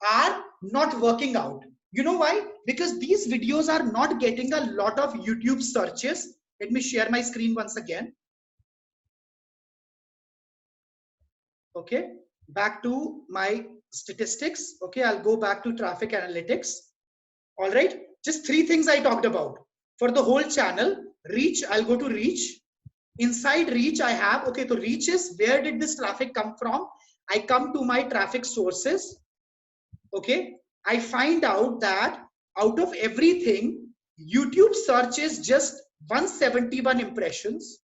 are not working out. You know why? Because these videos are not getting a lot of YouTube searches. Let me share my screen once again. Okay, back to my statistics. Okay, I'll go back to traffic analytics. All right, just 3 things I talked about. For the whole channel, reach, I'll go to reach. Inside reach, I have, okay, so reach is where did this traffic come from? I come to my traffic sources. Okay, I find out that out of everything, YouTube search is just 171 impressions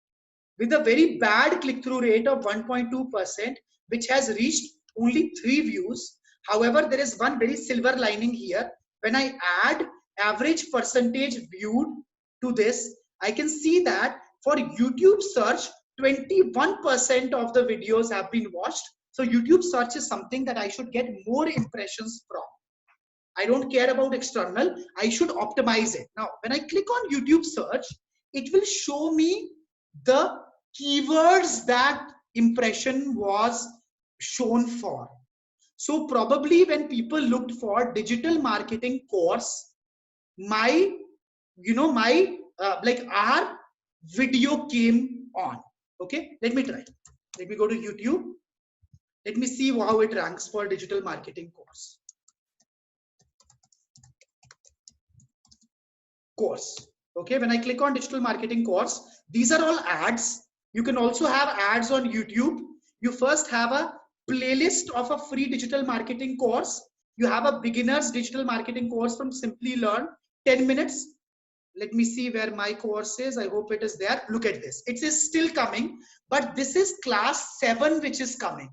with a very bad click-through rate of 1.2%, which has reached only 3 views. However, there is one very silver lining here. When I add average percentage viewed to this, I can see that for YouTube search, 21% of the videos have been watched. So YouTube search is something that I should get more impressions from. I don't care about external. I should optimize it. Now, when I click on YouTube search, it will show me the keywords that impression was shown for. So probably when people looked for digital marketing course, our video came on. Okay, let me try. Let me go to YouTube. Let me see how it ranks for digital marketing course. Okay, when I click on digital marketing course, these are all ads. You can also have ads on YouTube. You first have a playlist of a free digital marketing course. You have a beginner's digital marketing course from Simply Learn, 10 minutes. Let me see where my course is. I hope it is there. Look at this. It is still coming, but this is class 7 which is coming.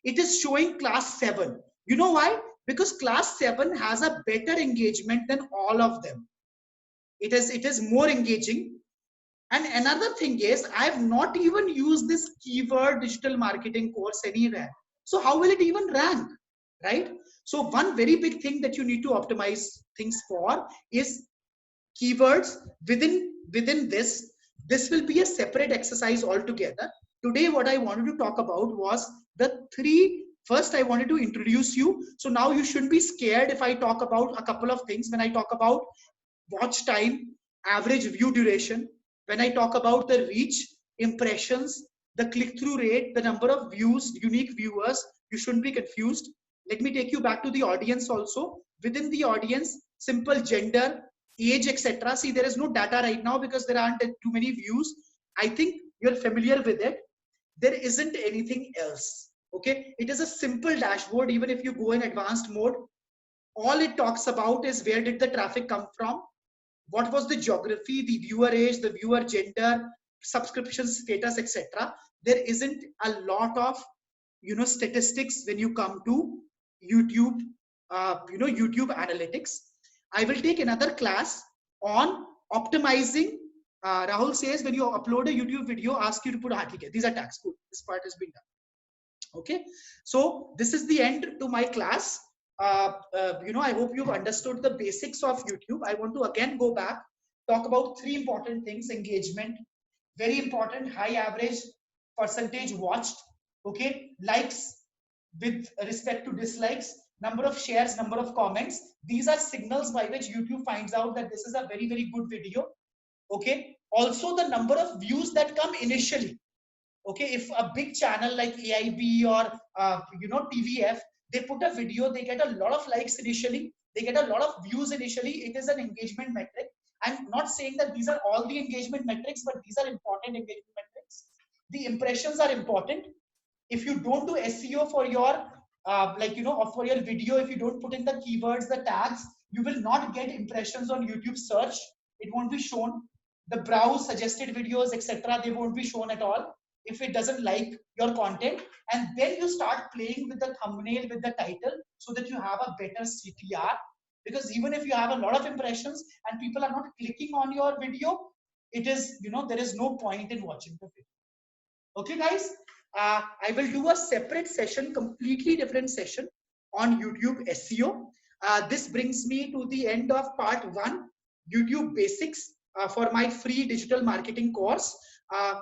It is showing class 7. You know why? Because class 7 has a better engagement than all of them. It is more engaging. And another thing is, I have not even used this keyword digital marketing course anywhere. So how will it even rank, right? So one very big thing that you need to optimize things for is keywords within this. This will be a separate exercise altogether. Today, what I wanted to talk about was the 3. First, I wanted to introduce you. So now you shouldn't be scared if I talk about a couple of things. When I talk about watch time, average view duration, when I talk about the reach, impressions, the click-through rate, the number of views, unique viewers, you shouldn't be confused. Let me take you back to the audience also. Within the audience, simple gender, age, etc. See, there is no data right now because there aren't too many views. I think you're familiar with it. There isn't anything else. Okay, it is a simple dashboard. Even if you go in advanced mode, all it talks about is where did the traffic come from, what was the geography, the viewer age, the viewer gender, subscription status, etc. There isn't a lot of statistics when you come to YouTube, YouTube analytics. I will take another class on optimizing. Rahul says when you upload a YouTube video, ask you to put these are tags. Cool. This part has been done. Okay. So this is the end to my class. I hope you've understood the basics of YouTube. I want to again go back, talk about three important things: engagement, very important, high average percentage watched, okay, likes with respect to dislikes, number of shares, number of comments. These are signals by which YouTube finds out that this is a very, very good video. Okay. Also the number of views that come initially. Okay. If a big channel like AIB or, TVF, they put a video, they get a lot of likes initially, they get a lot of views initially. It is an engagement metric. I'm not saying that these are all the engagement metrics, but these are important engagement metrics. The impressions are important. If you don't do SEO for your for your video, if you don't put in the keywords, the tags, you will not get impressions on YouTube search. It won't be shown. The browse suggested videos, etc., they won't be shown at all if it doesn't like your content. And then you start playing with the thumbnail, with the title, so that you have a better CTR. Because even if you have a lot of impressions and people are not clicking on your video, it is, there is no point in watching the video. Okay, guys, I will do a separate session, completely different session on YouTube SEO. This brings me to the end of part 1, YouTube basics, for my free digital marketing course. I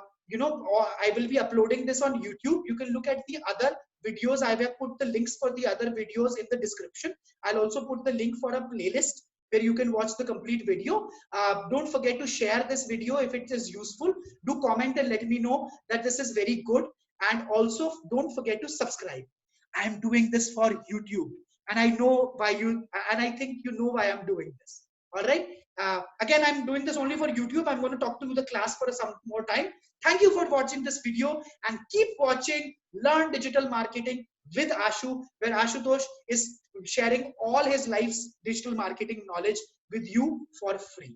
will be uploading this on YouTube. You can look at the other videos. I have put the links for the other videos in the description. I'll also put the link for a playlist where you can watch the complete video. Don't forget to share this video if it is useful. Do comment and let me know that this is very good. And also don't forget to subscribe. I'm doing this for YouTube, and I know why and I think you know why I'm doing this. All right. Again, I'm doing this only for YouTube. I'm going to talk to the class for some more time. Thank you for watching this video, and keep watching Learn Digital Marketing with Ashu, where Ashutosh is sharing all his life's digital marketing knowledge with you for free.